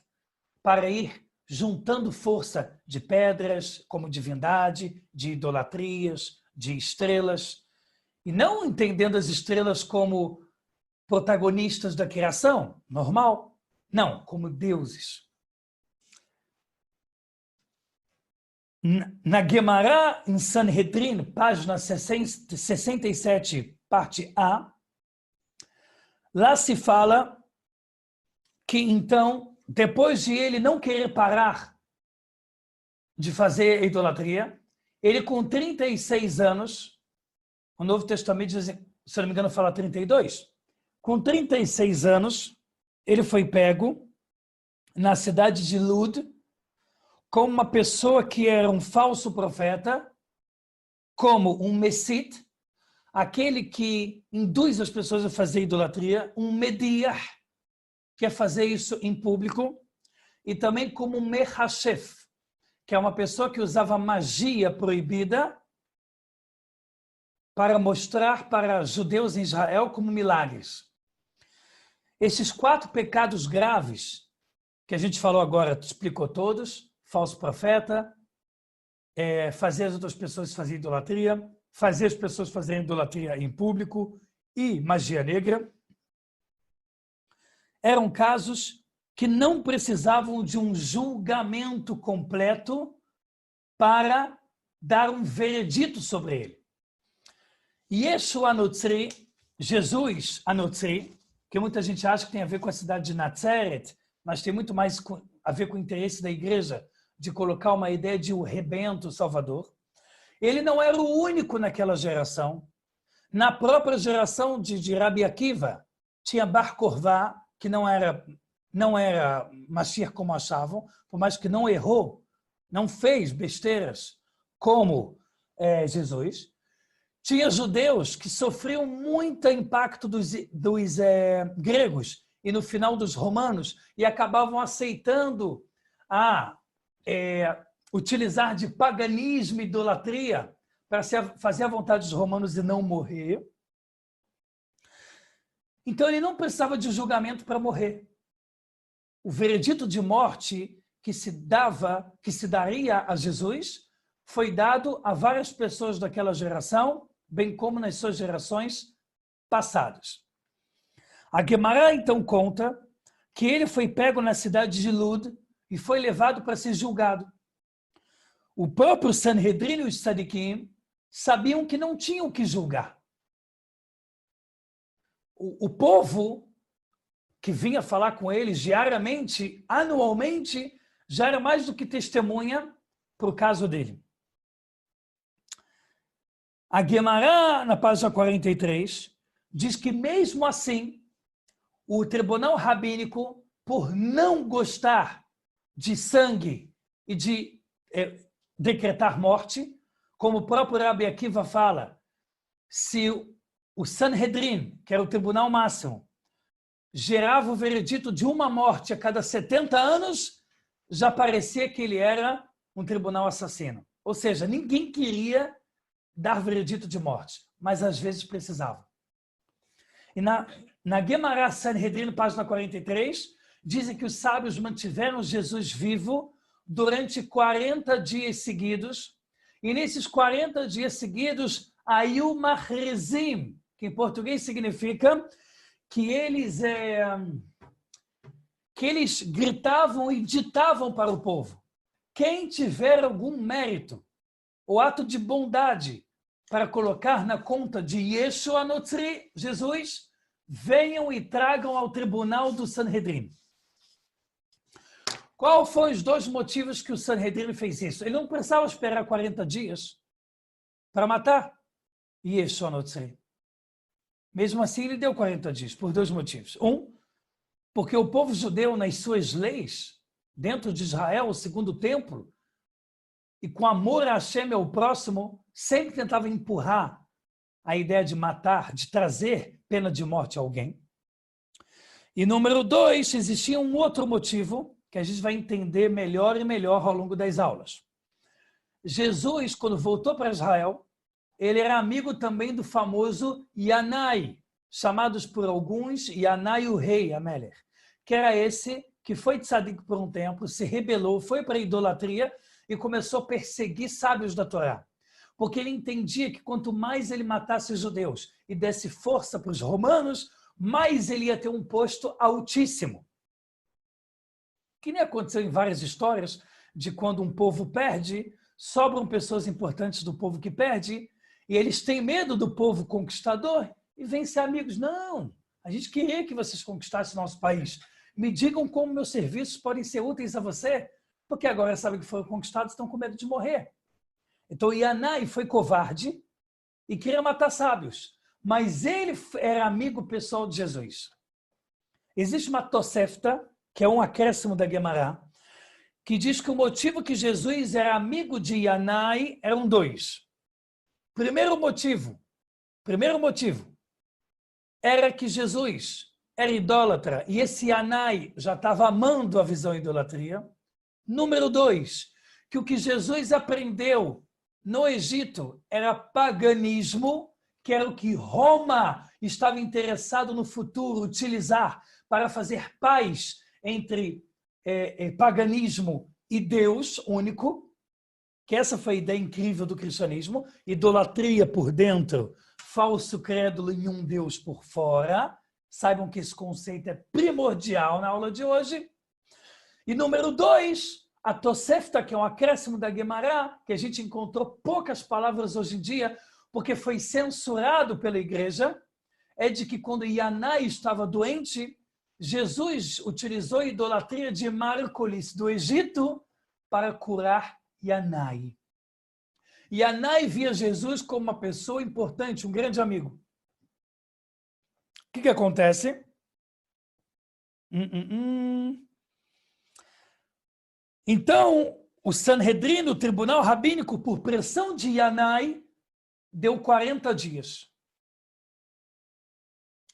para ir juntando força de pedras como divindade, de idolatrias, de estrelas, e não entendendo as estrelas como protagonistas da criação, normal, não, como deuses. Na Gemara, em Sanhedrin, página 67, parte A, lá se fala que, então, depois de ele não querer parar de fazer idolatria, ele com 36 anos, o Novo Testamento diz, se não me engano, fala 32, com 36 anos, ele foi pego na cidade de Lud, como uma pessoa que era um falso profeta, como um Messit, aquele que induz as pessoas a fazer idolatria, um Mediah, que é fazer isso em público, e também como um Mechashef, que é uma pessoa que usava magia proibida para mostrar para judeus em Israel como milagres. Esses 4 pecados graves, que a gente falou agora, explicou todos, falso profeta, fazer as outras pessoas fazerem idolatria, fazer as pessoas fazerem idolatria em público e magia negra, eram casos que não precisavam de um julgamento completo para dar um veredito sobre ele. Yeshua Notzri, Jesus Anotzri, que muita gente acha que tem a ver com a cidade de Nazareth, mas tem muito mais a ver com o interesse da igreja de colocar uma ideia de um rebento salvador. Ele não era o único naquela geração. Na própria geração de Rabi Akiva, tinha Bar Korvá, que não era Mashiach como achavam, por mais que não errou, não fez besteiras como Jesus. Tinha judeus que sofriam muito impacto dos gregos e no final dos romanos e acabavam aceitando utilizar de paganismo e idolatria para fazer a vontade dos romanos e não morrer. Então ele não precisava de julgamento para morrer. O veredito de morte que se daria a Jesus foi dado a várias pessoas daquela geração, bem como nas suas gerações passadas. A Gemara então conta que ele foi pego na cidade de Lud e foi levado para ser julgado. O próprio Sanhedrin e os tzadikim sabiam que não tinham que julgar. O povo que vinha falar com eles diariamente, anualmente, já era mais do que testemunha para o caso dele. A Gemara, na página 43, diz que mesmo assim, o tribunal rabínico, por não gostar de sangue e de decretar morte, como o próprio Rabi Akiva fala, se o Sanhedrin, que era o tribunal máximo, gerava o veredito de uma morte a cada 70 anos, já parecia que ele era um tribunal assassino. Ou seja, ninguém queria dar veredito de morte, mas às vezes precisava. E na Gemara Sanhedrin, página 43, dizem que os sábios mantiveram Jesus vivo durante 40 dias seguidos, e nesses 40 dias seguidos, Ayu Machrizim, que em português significa que eles gritavam e ditavam para o povo. quem tiver algum mérito ou ato de bondade para colocar na conta de Yeshua Notzri, Jesus, venham e tragam ao tribunal do Sanhedrin. Qual foram os dois motivos que o Sanhedrin fez isso? Ele não precisava esperar 40 dias para matar Yeshua Notzri. Mesmo assim, ele deu 40 dias, por dois motivos. Um, porque o povo judeu, nas suas leis, dentro de Israel, o segundo templo, e com amor a Hashem e ao próximo, sempre tentava empurrar a ideia de matar, de trazer pena de morte a alguém. E número 2, existia um outro motivo que a gente vai entender melhor e melhor ao longo das aulas. Jesus, quando voltou para Israel, ele era amigo também do famoso Yanai, chamados por alguns Yanai o rei, Améler, que era esse que foi tzadik por um tempo, se rebelou, foi para a idolatria e começou a perseguir sábios da Torá. Porque ele entendia que quanto mais ele matasse os judeus e desse força para os romanos, mais ele ia ter um posto altíssimo. Que nem aconteceu em várias histórias de quando um povo perde, sobram pessoas importantes do povo que perde, e eles têm medo do povo conquistador e vêm ser amigos. Não, a gente queria que vocês conquistassem nosso país. Me digam como meus serviços podem ser úteis a você, porque agora sabem que foram conquistados, estão com medo de morrer. Então Yanai foi covarde e queria matar sábios, mas ele era amigo pessoal de Jesus. Existe uma Tosefta, que é um acréscimo da Guemará, que diz que o motivo que Jesus era amigo de Yanai eram dois. Primeiro motivo era que Jesus era idólatra e esse Yanai já estava amando a visão idolatria. Número 2, que o que Jesus aprendeu no Egito era paganismo, que era o que Roma estava interessado no futuro utilizar para fazer paz entre paganismo e Deus único, que essa foi a ideia incrível do cristianismo, idolatria por dentro, falso crédulo em um Deus por fora. Saibam que esse conceito é primordial na aula de hoje. E número 2, a Tosefta, que é um acréscimo da Guemará, que a gente encontrou poucas palavras hoje em dia, porque foi censurado pela igreja, é de que quando Yanai estava doente, Jesus utilizou a idolatria de Márcolis do Egito para curar Yanai. Yanai via Jesus como uma pessoa importante, um grande amigo. O que acontece? Então, o Sanhedrin, o tribunal rabínico, por pressão de Yanai, deu 40 dias.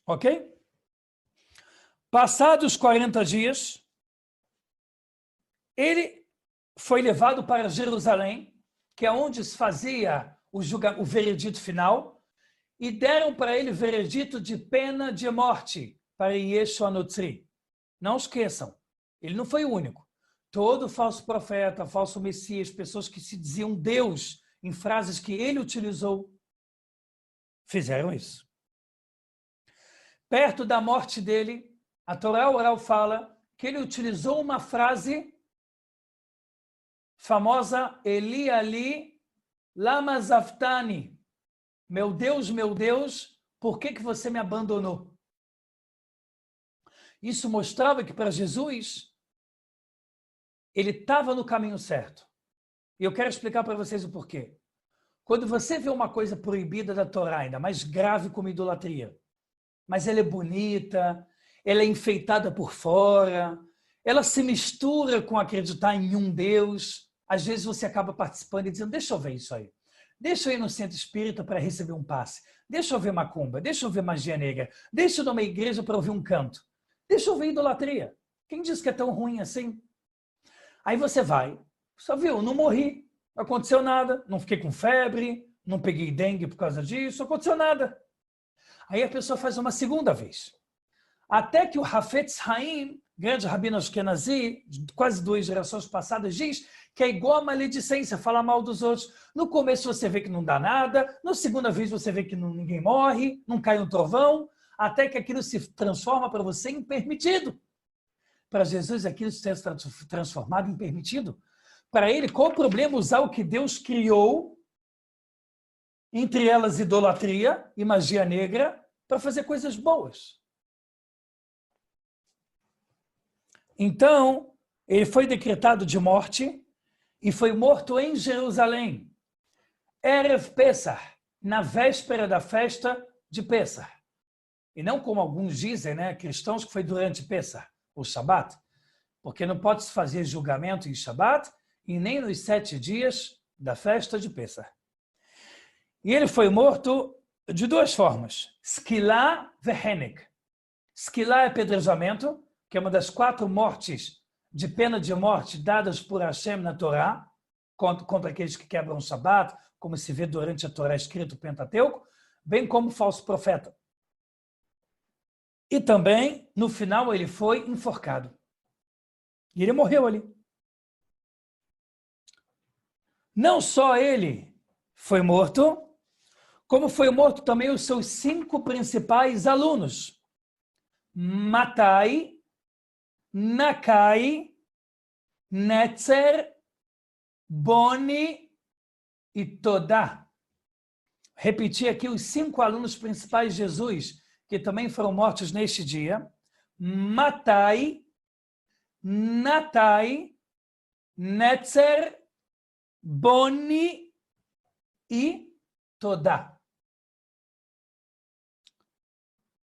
Ok? Passados 40 dias, ele foi levado para Jerusalém, que é onde se fazia o veredito final, e deram para ele o veredito de pena de morte para Yeshua Notzri. Não esqueçam, ele não foi o único. Todo falso profeta, falso messias, pessoas que se diziam Deus em frases que ele utilizou, fizeram isso. Perto da morte dele, a Torá oral fala que ele utilizou uma frase famosa, Eli, Ali, lama zaftani. Meu Deus, por que você me abandonou? Isso mostrava que para Jesus, ele estava no caminho certo. E eu quero explicar para vocês o porquê. Quando você vê uma coisa proibida da Torá, ainda mais grave como idolatria, mas ela é bonita, ela é enfeitada por fora, ela se mistura com acreditar em um Deus, às vezes você acaba participando e dizendo, deixa eu ver isso aí. Deixa eu ir no centro espírita para receber um passe. Deixa eu ver macumba, deixa eu ver magia negra. Deixa eu ir numa igreja para ouvir um canto. Deixa eu ver idolatria. Quem diz que é tão ruim assim? Aí você vai, só viu, não morri, não aconteceu nada, não fiquei com febre, não peguei dengue por causa disso, não aconteceu nada. Aí a pessoa faz uma segunda vez. Até que o Hafetz Haim, grande rabino Ashkenazi, quase 2 gerações passadas, diz que é igual a maledicência, falar mal dos outros. No começo você vê que não dá nada, na segunda vez você vê que ninguém morre, não cai um trovão, até que aquilo se transforma para você em permitido. Para Jesus aquilo se tem transformado em permitido. Para ele, qual o problema usar o que Deus criou, entre elas idolatria e magia negra, para fazer coisas boas? Então, ele foi decretado de morte e foi morto em Jerusalém, Erev Pesach, na véspera da festa de Pesach. E não como alguns dizem, né, cristãos, que foi durante Pesach, o Shabat, porque não pode se fazer julgamento em Shabat e nem nos 7 dias da festa de Pesach. E ele foi morto de 2 formas, Skilá vehenek. Skilá é apedrejamento, que é uma das 4 mortes de pena de morte dadas por Hashem na Torá, contra aqueles que quebram o Shabat, como se vê durante a Torá escrito o Pentateuco, bem como falso profeta. E também, no final, ele foi enforcado. E ele morreu ali. Não só ele foi morto, como foi morto também os seus 5 principais alunos. Matai, Nakai, Netzer, Boni e Todá. Repetir aqui os 5 alunos principais de Jesus, que também foram mortos neste dia. Matai, Natai, Netzer, Boni e Todá.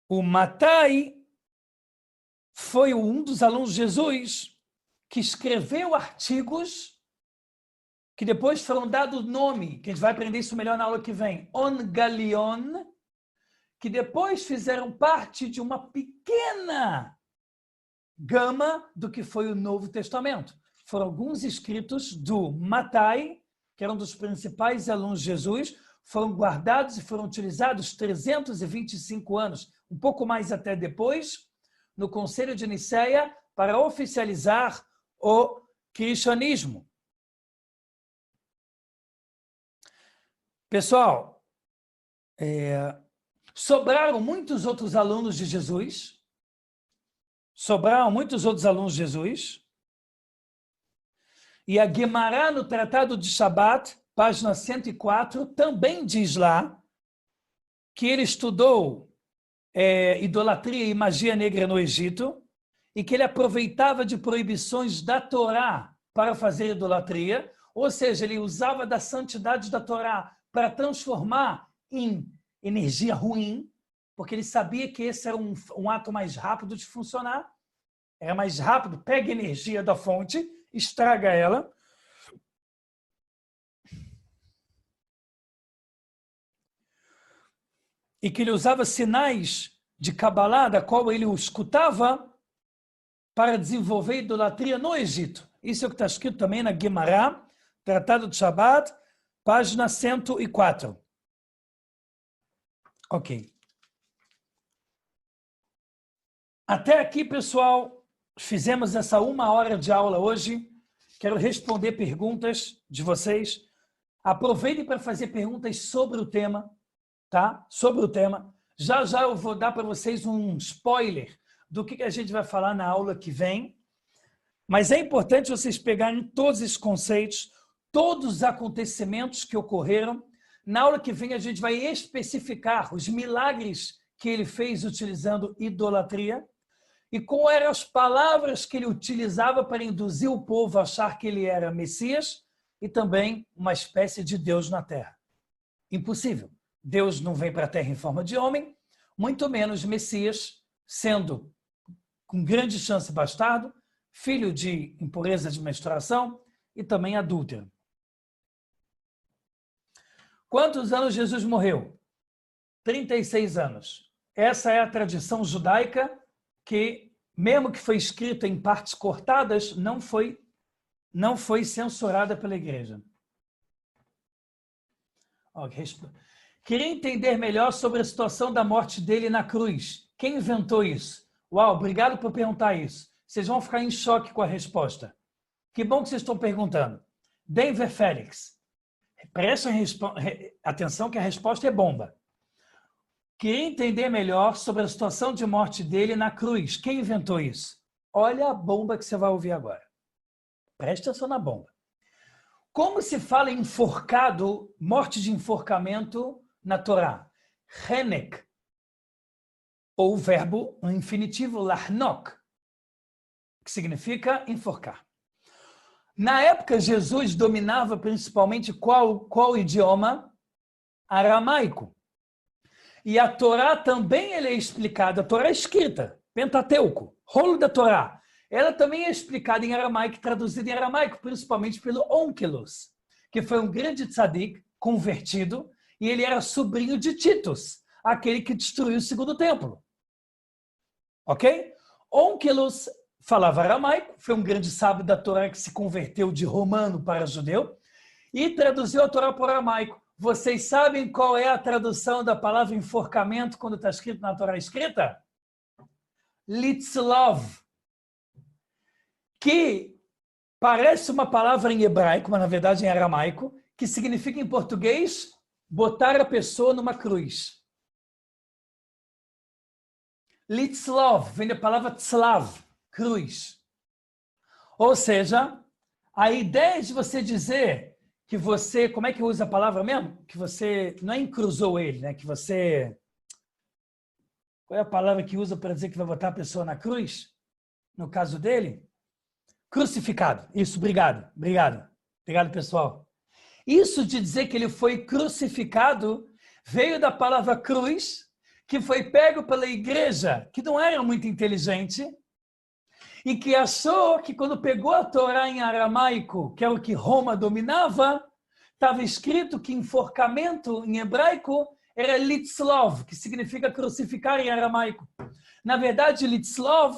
O Matai foi um dos alunos de Jesus que escreveu artigos que depois foram dados nome, que a gente vai aprender isso melhor na aula que vem, On Galion, que depois fizeram parte de uma pequena gama do que foi o Novo Testamento. Foram alguns escritos do Matai, que era um dos principais alunos de Jesus, foram guardados e foram utilizados 325 anos, um pouco mais até depois, no Conselho de Nicéia, para oficializar o cristianismo. Pessoal, sobraram muitos outros alunos de Jesus, e a Guemará, no Tratado de Shabat, página 104, também diz lá que ele estudou idolatria e magia negra no Egito e que ele aproveitava de proibições da Torá para fazer idolatria, ou seja, ele usava da santidade da Torá para transformar em energia ruim, porque ele sabia que esse era um ato mais rápido de funcionar, era mais rápido, pega energia da fonte, estraga ela. E que ele usava sinais de Kabbalah, da qual ele o escutava, para desenvolver idolatria no Egito. Isso é o que está escrito também na Guemará, Tratado de Shabat, página 104. Ok. Até aqui, pessoal, fizemos essa 1 hora de aula hoje. Quero responder perguntas de vocês. Aproveitem para fazer perguntas sobre o tema, tá? Sobre o tema. Já já eu vou dar para vocês um spoiler do que a gente vai falar na aula que vem. Mas é importante vocês pegarem todos esses conceitos, todos os acontecimentos que ocorreram. Na aula que vem a gente vai especificar os milagres que ele fez utilizando idolatria e quais eram as palavras que ele utilizava para induzir o povo a achar que ele era Messias e também uma espécie de Deus na Terra. Impossível. Deus não vem para a Terra em forma de homem, muito menos Messias, sendo com grande chance bastardo, filho de impureza de menstruação e também adúltero. Quantos anos Jesus morreu? 36 anos. Essa é a tradição judaica que, mesmo que foi escrita em partes cortadas, não foi censurada pela igreja. Queria entender melhor sobre a situação da morte dele na cruz. Quem inventou isso? Uau, obrigado por perguntar isso. Vocês vão ficar em choque com a resposta. Que bom que vocês estão perguntando. Denver Félix. Prestem atenção que a resposta é bomba. Queria entender melhor sobre a situação de morte dele na cruz. Quem inventou isso? Olha a bomba que você vai ouvir agora. Preste atenção na bomba. Como se fala enforcado, morte de enforcamento na Torá? Henek, ou o verbo no infinitivo lahnok, que significa enforcar. Na época, Jesus dominava principalmente qual idioma? Aramaico. E a Torá também é explicada, a Torá é escrita, Pentateuco, rolo da Torá. Ela também é explicada em aramaico, traduzida em aramaico, principalmente pelo Onkelos, que foi um grande tzadik convertido, e ele era sobrinho de Titus, aquele que destruiu o segundo templo. Ok? Onkelos falava aramaico, foi um grande sábio da Torá que se converteu de romano para judeu, e traduziu a Torá para o aramaico. Vocês sabem qual é a tradução da palavra enforcamento quando está escrito na Torá escrita? Litzlov, que parece uma palavra em hebraico, mas na verdade em aramaico, que significa em português botar a pessoa numa cruz. Litzlov vem da palavra tzlav, cruz. Ou seja, a ideia de você dizer que você, como é que usa a palavra mesmo? Que você não encruzou ele, né? Que você... Qual é a palavra que usa para dizer que vai botar a pessoa na cruz? No caso dele? Crucificado. Isso, obrigado. Obrigado. Obrigado, pessoal. Isso de dizer que ele foi crucificado veio da palavra cruz, que foi pego pela igreja, que não era muito inteligente, e que achou que quando pegou a Torá em aramaico, que é o que Roma dominava, estava escrito que enforcamento em hebraico era litzlov, que significa crucificar em aramaico. Na verdade, litzlov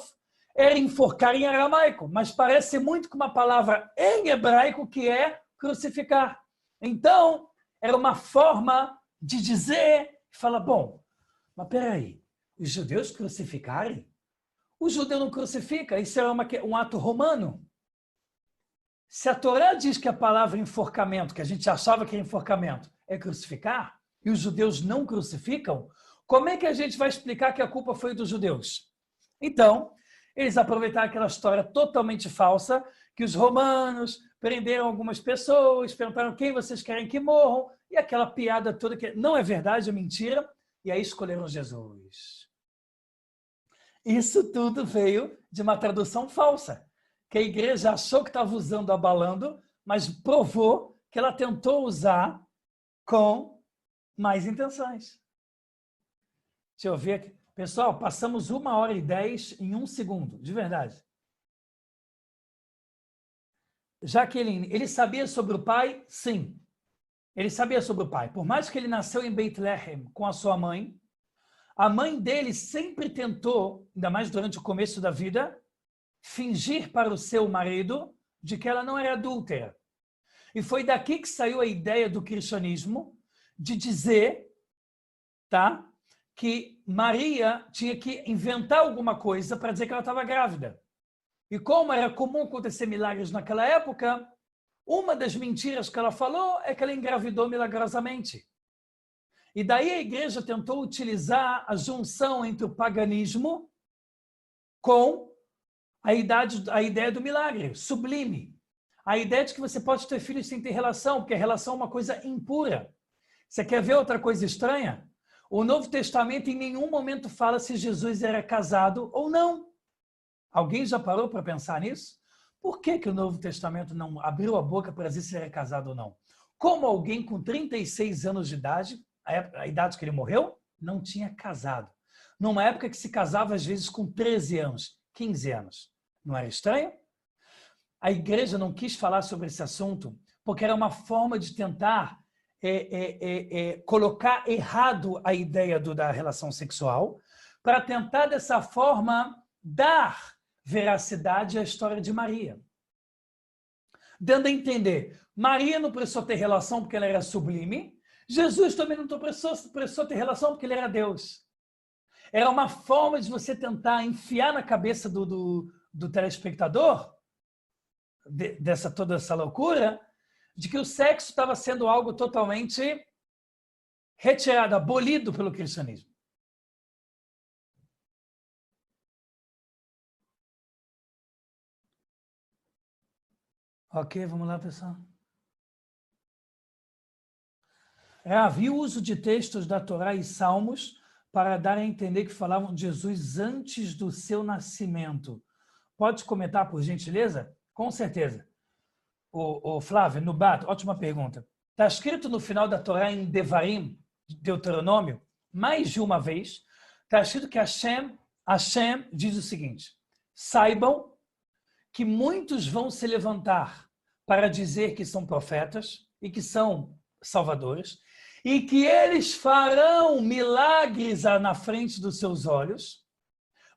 era enforcar em aramaico, mas parece muito com uma palavra em hebraico que é crucificar. Então, era uma forma de dizer, fala, bom, mas peraí, os judeus crucificarem? O judeu não crucifica, isso é um ato romano. Se a Torá diz que a palavra enforcamento, que a gente achava que é enforcamento, é crucificar, e os judeus não crucificam, como é que a gente vai explicar que a culpa foi dos judeus? Então, eles aproveitaram aquela história totalmente falsa, que os romanos prenderam algumas pessoas, perguntaram quem vocês querem que morram, e aquela piada toda que não é verdade, é mentira, e aí escolheram Jesus. Isso tudo veio de uma tradução falsa, que a igreja achou que estava usando abalando, mas provou que ela tentou usar com mais intenções. Deixa eu ver aqui. Pessoal, passamos 1h10 em 1 segundo, de verdade. Jaqueline, ele sabia sobre o pai? Sim. Ele sabia sobre o pai. Por mais que ele nasceu em Bethlehem com a sua mãe, a mãe dele sempre tentou, ainda mais durante o começo da vida, fingir para o seu marido de que ela não era adúltera. E foi daqui que saiu a ideia do cristianismo de dizer, tá, que Maria tinha que inventar alguma coisa para dizer que ela estava grávida. E como era comum acontecer milagres naquela época, uma das mentiras que ela falou é que ela engravidou milagrosamente. E daí a igreja tentou utilizar a junção entre o paganismo com a ideia do milagre, sublime. A ideia de que você pode ter filhos sem ter relação, porque a relação é uma coisa impura. Você quer ver outra coisa estranha? O Novo Testamento em nenhum momento fala se Jesus era casado ou não. Alguém já parou para pensar nisso? Por que o Novo Testamento não abriu a boca para dizer se ele era casado ou não? Como alguém com 36 anos de idade, a idade que ele morreu, não tinha casado. Numa época que se casava às vezes com 13 anos, 15 anos. Não era estranho? A igreja não quis falar sobre esse assunto porque era uma forma de tentar colocar errado a ideia da relação sexual para tentar, dessa forma, dar veracidade à história de Maria. Dando a entender, Maria não precisou ter relação porque ela era sublime, Jesus também não precisou ter relação porque ele era Deus. Era uma forma de você tentar enfiar na cabeça do telespectador toda essa loucura, de que o sexo estava sendo algo totalmente retirado, abolido pelo cristianismo. Ok, vamos lá, pessoal. Havia o uso de textos da Torá e Salmos para dar a entender que falavam de Jesus antes do seu nascimento. Pode comentar, por gentileza? Com certeza. O Flávio, no Bat, ótima pergunta. Está escrito no final da Torá em Devarim, Deuteronômio, mais de uma vez, está escrito que Hashem diz o seguinte: saibam que muitos vão se levantar para dizer que são profetas e que são salvadores, e que eles farão milagres na frente dos seus olhos,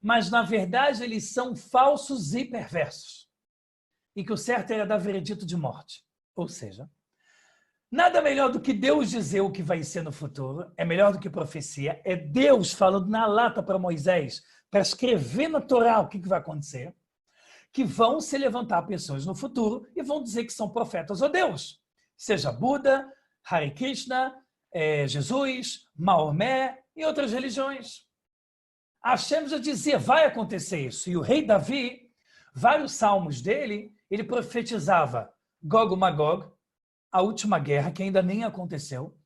mas na verdade eles são falsos e perversos. E que o certo era dar veredito de morte. Ou seja, nada melhor do que Deus dizer o que vai ser no futuro, é melhor do que profecia, é Deus falando na lata para Moisés, para escrever na Torá o que vai acontecer, que vão se levantar pessoas no futuro e vão dizer que são profetas ou Deus. Seja Buda, Hare Krishna, Jesus, Maomé e outras religiões. Hashem já dizia, vai acontecer isso. E o rei Davi, vários salmos dele, ele profetizava Gog e Magog, a última guerra, que ainda nem aconteceu.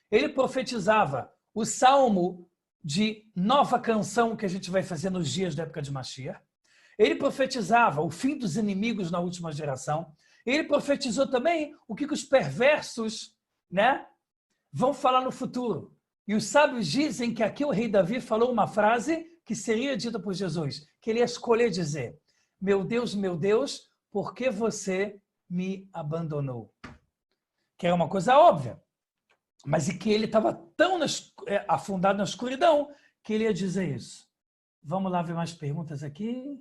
Ele profetizava o salmo de nova canção que a gente vai fazer nos dias da época de Mashiach. Ele profetizava o fim dos inimigos na última geração. Ele profetizou também o que os perversos, né, vão falar no futuro. E os sábios dizem que aqui o rei Davi falou uma frase que seria dita por Jesus, que ele ia escolher dizer: meu Deus, por que você me abandonou? Que é uma coisa óbvia, mas e que ele estava tão afundado na escuridão que ele ia dizer isso. Vamos lá ver mais perguntas aqui.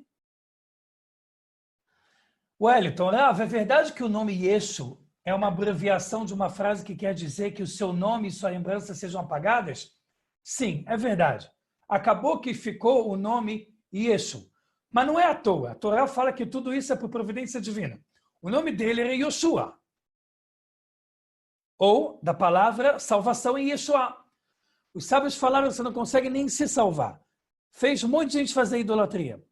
Wellington, é verdade que o nome Yeshu é uma abreviação de uma frase que quer dizer que o seu nome e sua lembrança sejam apagadas? Sim, é verdade. Acabou que ficou o nome Yeshu. Mas não é à toa. A Torá fala que tudo isso é por providência divina. O nome dele era Yoshua. Ou da palavra salvação em Yeshua. Os sábios falaram que você não consegue nem se salvar. Fez um monte de gente fazer idolatria.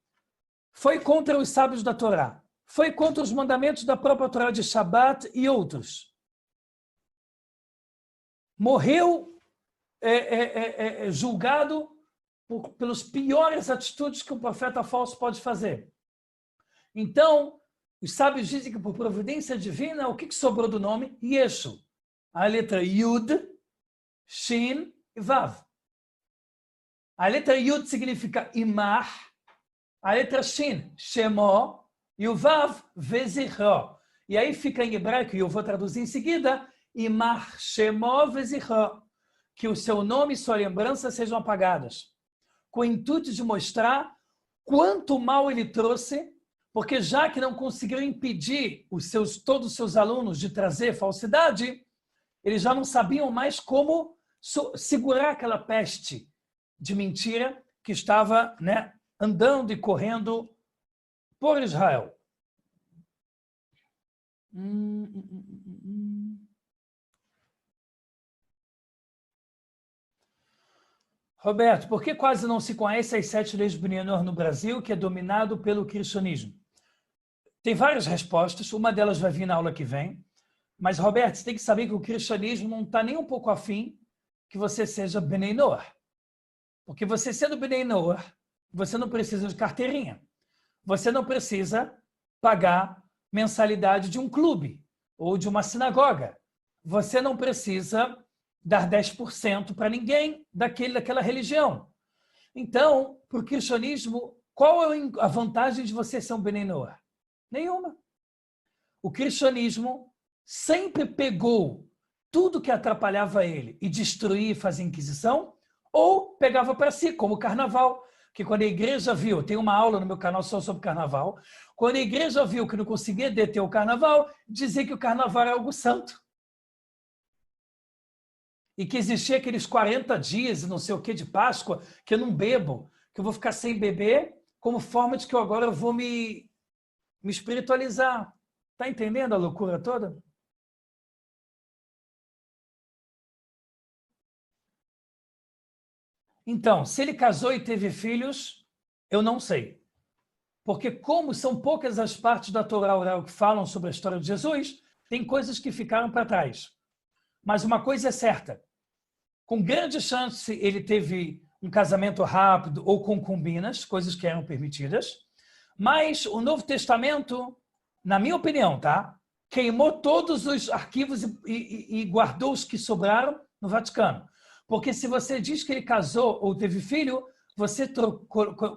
Foi contra os sábios da Torá. Foi contra os mandamentos da própria Torá de Shabat e outros. Morreu julgado pelas piores atitudes que um profeta falso pode fazer. Então, os sábios dizem que por providência divina, o que sobrou do nome? Yeshu. A letra Yud, Shin e Vav. A letra Yud significa Imar, a letra Shin, Shemo, e o Vav, Veziró. E aí fica em hebraico, e eu vou traduzir em seguida, Imar Shemo Veziró, que o seu nome e sua lembrança sejam apagadas, com o intuito de mostrar quanto mal ele trouxe, porque já que não conseguiu impedir todos os seus alunos de trazer falsidade, eles já não sabiam mais como segurar aquela peste de mentira que estava, né, andando e correndo por Israel. Roberto, por que quase não se conhece as 7 leis de Benhur no Brasil, que é dominado pelo cristianismo? Tem várias respostas, uma delas vai vir na aula que vem. Mas, Roberto, você tem que saber que o cristianismo não está nem um pouco afim que você seja Bnei Noach. Porque você sendo Bnei Noach, você não precisa de carteirinha. Você não precisa pagar mensalidade de um clube ou de uma sinagoga. Você não precisa dar 10% para ninguém daquela religião. Então, para o cristianismo, qual é a vantagem de você ser um Bnei Noach? Nenhuma. O cristianismo sempre pegou tudo que atrapalhava ele e destruía e fazia inquisição, ou pegava para si, como o carnaval. Que quando a igreja viu, tem uma aula no meu canal só sobre carnaval, quando a igreja viu que não conseguia deter o carnaval, dizia que o carnaval era algo santo. E que existia aqueles 40 dias, não sei o que, de Páscoa, que eu não bebo, que eu vou ficar sem beber, como forma de que eu agora vou me espiritualizar. Está entendendo a loucura toda? Então, se ele casou e teve filhos, eu não sei. Porque como são poucas as partes da Torá oral que falam sobre a história de Jesus, tem coisas que ficaram para trás. Mas uma coisa é certa, Com grande chance ele teve um casamento rápido ou concubinas, coisas que eram permitidas. Mas o Novo Testamento, na minha opinião, tá? Queimou todos os arquivos e guardou os que sobraram no Vaticano. Porque se você diz que ele casou ou teve filho, você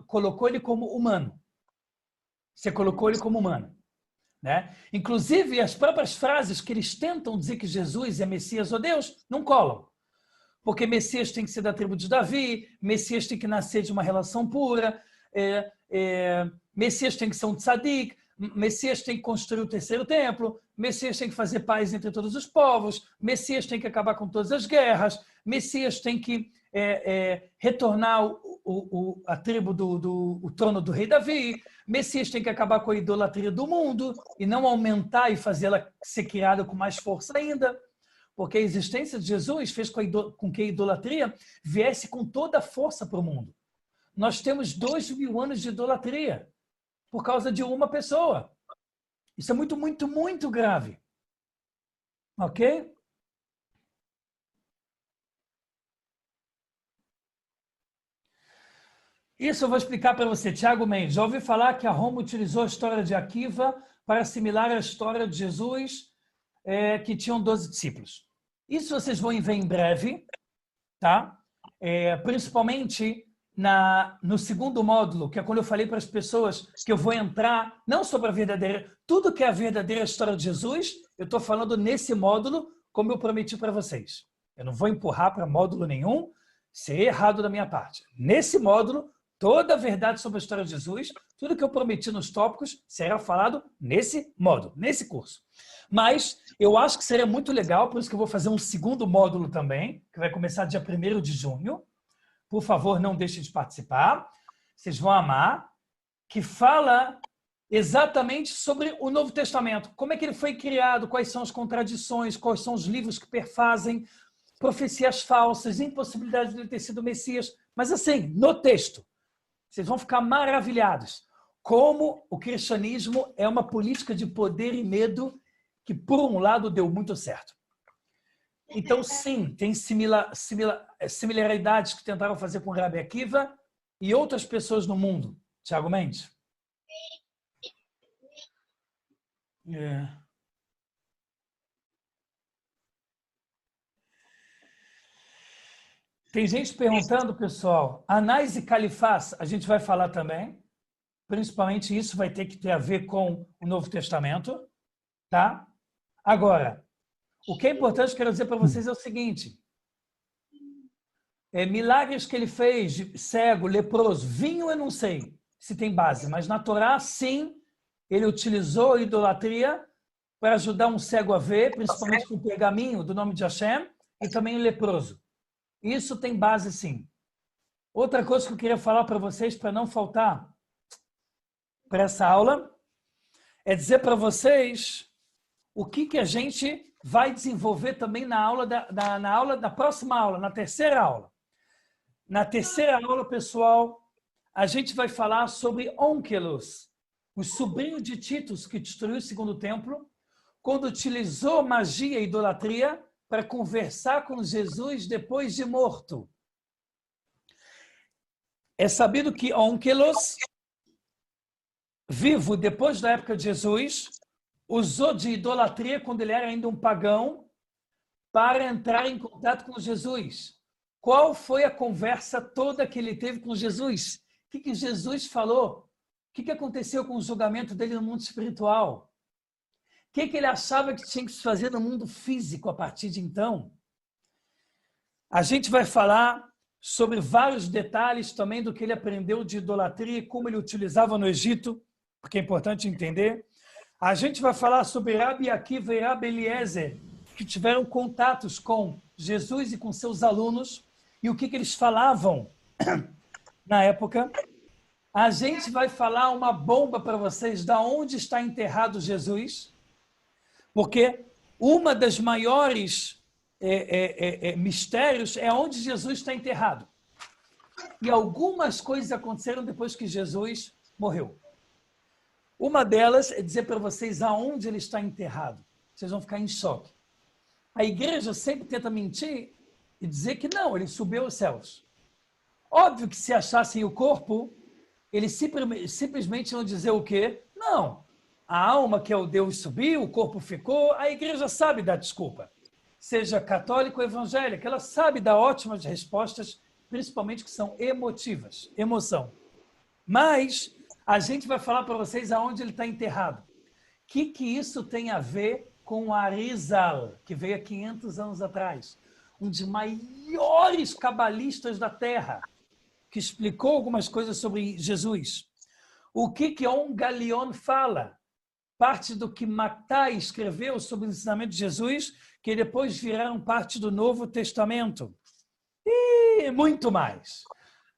colocou ele como humano. Você colocou ele como humano. Né? Inclusive, as próprias frases que eles tentam dizer que Jesus é Messias ou Deus, não colam. Porque Messias tem que ser da tribo de Davi, Messias tem que nascer de uma relação pura, Messias tem que ser um tzadik, Messias tem que construir o terceiro templo, Messias tem que fazer paz entre todos os povos, Messias tem que acabar com todas as guerras, Messias tem que retornar a tribo o trono do rei Davi, Messias tem que acabar com a idolatria do mundo e não aumentar e fazê-la ser criada com mais força ainda, porque a existência de Jesus fez com que a idolatria viesse com toda a força para o mundo. Nós temos 2000 anos de idolatria por causa de uma pessoa. Isso é muito, muito, muito grave. Ok? Isso eu vou explicar para você. Tiago Mendes, já ouvi falar que a Roma utilizou a história de Akiva para assimilar a história de Jesus, que tinham 12 discípulos. Isso vocês vão ver em breve, tá? Principalmente no segundo módulo, que é quando eu falei para as pessoas que eu vou entrar, não sobre a verdadeira, tudo que é a verdadeira história de Jesus, eu estou falando nesse módulo, como eu prometi para vocês. Eu não vou empurrar para módulo nenhum, seria errado da minha parte. Nesse módulo, toda a verdade sobre a história de Jesus, tudo que eu prometi nos tópicos, será falado nesse módulo, nesse curso. Mas eu acho que seria muito legal, por isso que eu vou fazer um segundo módulo também, que vai começar dia 1º de junho. Por favor, não deixem de participar. Vocês vão amar. Que fala exatamente sobre o Novo Testamento. Como é que ele foi criado, quais são as contradições, quais são os livros que perfazem, profecias falsas, impossibilidade de ele ter sido Messias. Mas assim, no texto, vocês vão ficar maravilhados. Como o cristianismo é uma política de poder e medo que, por um lado, deu muito certo. Então, sim, tem similaridades que tentaram fazer com o Rabi Akiva e outras pessoas no mundo. Tiago Mendes? Tem gente perguntando, pessoal, Anais e Califás, a gente vai falar também. Principalmente isso vai ter que ter a ver com o Novo Testamento. Tá? Agora, o que é importante, quero dizer para vocês é o seguinte. Milagres que ele fez, de cego, leproso, vinho eu não sei se tem base, mas na Torá, sim, ele utilizou a idolatria para ajudar um cego a ver, principalmente com o pergaminho do nome de Hashem, e também o leproso. Isso tem base, sim. Outra coisa que eu queria falar para vocês, para não faltar para essa aula, é dizer para vocês o que a gente vai desenvolver também na aula da próxima aula, na terceira aula. Na terceira aula, pessoal, a gente vai falar sobre Onkelos, o sobrinho de Titus que destruiu o segundo templo, quando utilizou magia e idolatria para conversar com Jesus depois de morto. É sabido que Onkelos, vivo depois da época de Jesus, usou de idolatria quando ele era ainda um pagão para entrar em contato com Jesus. Qual foi a conversa toda que ele teve com Jesus? O que Jesus falou? O que aconteceu com o julgamento dele no mundo espiritual? O que ele achava que tinha que se fazer no mundo físico a partir de então? A gente vai falar sobre vários detalhes também do que ele aprendeu de idolatria e como ele utilizava no Egito, porque é importante entender. A gente vai falar sobre Rabi Akiva e Rabi Eliezer, que tiveram contatos com Jesus e com seus alunos, e o que eles falavam na época. A gente vai falar uma bomba para vocês de onde está enterrado Jesus, porque uma das maiores mistérios é onde Jesus está enterrado. E algumas coisas aconteceram depois que Jesus morreu. Uma delas é dizer para vocês aonde ele está enterrado. Vocês vão ficar em choque. A igreja sempre tenta mentir e dizer que não, ele subiu aos céus. Óbvio que se achassem o corpo, eles simplesmente iam dizer o quê? Não, a alma que é o Deus subiu, o corpo ficou, a igreja sabe dar desculpa. Seja católico ou evangélica, ela sabe dar ótimas respostas, principalmente que são emotivas, emoção. Mas a gente vai falar para vocês aonde ele está enterrado. O que isso tem a ver com o Arizal, que veio há 500 anos atrás? Um dos maiores cabalistas da Terra, que explicou algumas coisas sobre Jesus. O que On Galion fala? Parte do que Matai escreveu sobre o ensinamento de Jesus, que depois viraram parte do Novo Testamento. E muito mais.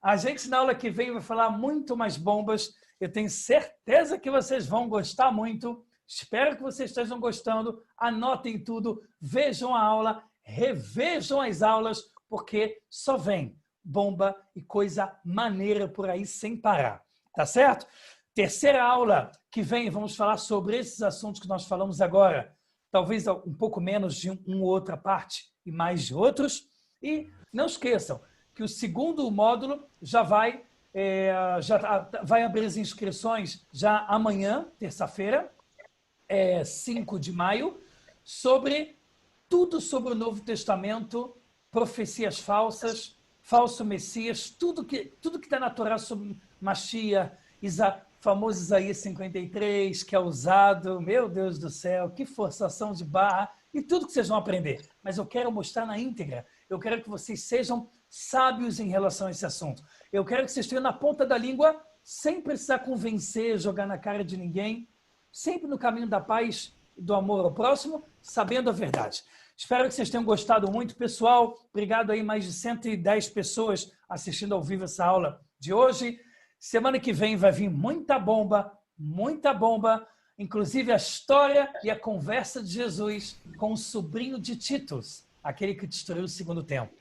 A gente, na aula que vem, vai falar muito mais bombas. Eu tenho certeza que vocês vão gostar muito. Espero que vocês estejam gostando. Anotem tudo, vejam a aula, revejam as aulas, porque só vem bomba e coisa maneira por aí sem parar. Tá certo? Terceira aula que vem, vamos falar sobre esses assuntos que nós falamos agora. Talvez um pouco menos de uma ou outra parte e mais de outros. E não esqueçam que o segundo módulo já vai abrir as inscrições já amanhã, terça-feira, 5 de maio, sobre tudo sobre o Novo Testamento, profecias falsas, falso Messias, tudo que está na Torá sobre Mashiach, famoso Isaías 53, que é usado, meu Deus do céu, que forçação de barra, e tudo que vocês vão aprender. Mas eu quero mostrar na íntegra, eu quero que vocês sejam sábios em relação a esse assunto. Eu quero que vocês tenham na ponta da língua, sem precisar convencer, jogar na cara de ninguém, sempre no caminho da paz e do amor ao próximo, sabendo a verdade. Espero que vocês tenham gostado muito. Pessoal, obrigado aí, mais de 110 pessoas assistindo ao vivo essa aula de hoje. Semana que vem vai vir muita bomba, inclusive a história e a conversa de Jesus com o sobrinho de Titus, aquele que destruiu o segundo templo.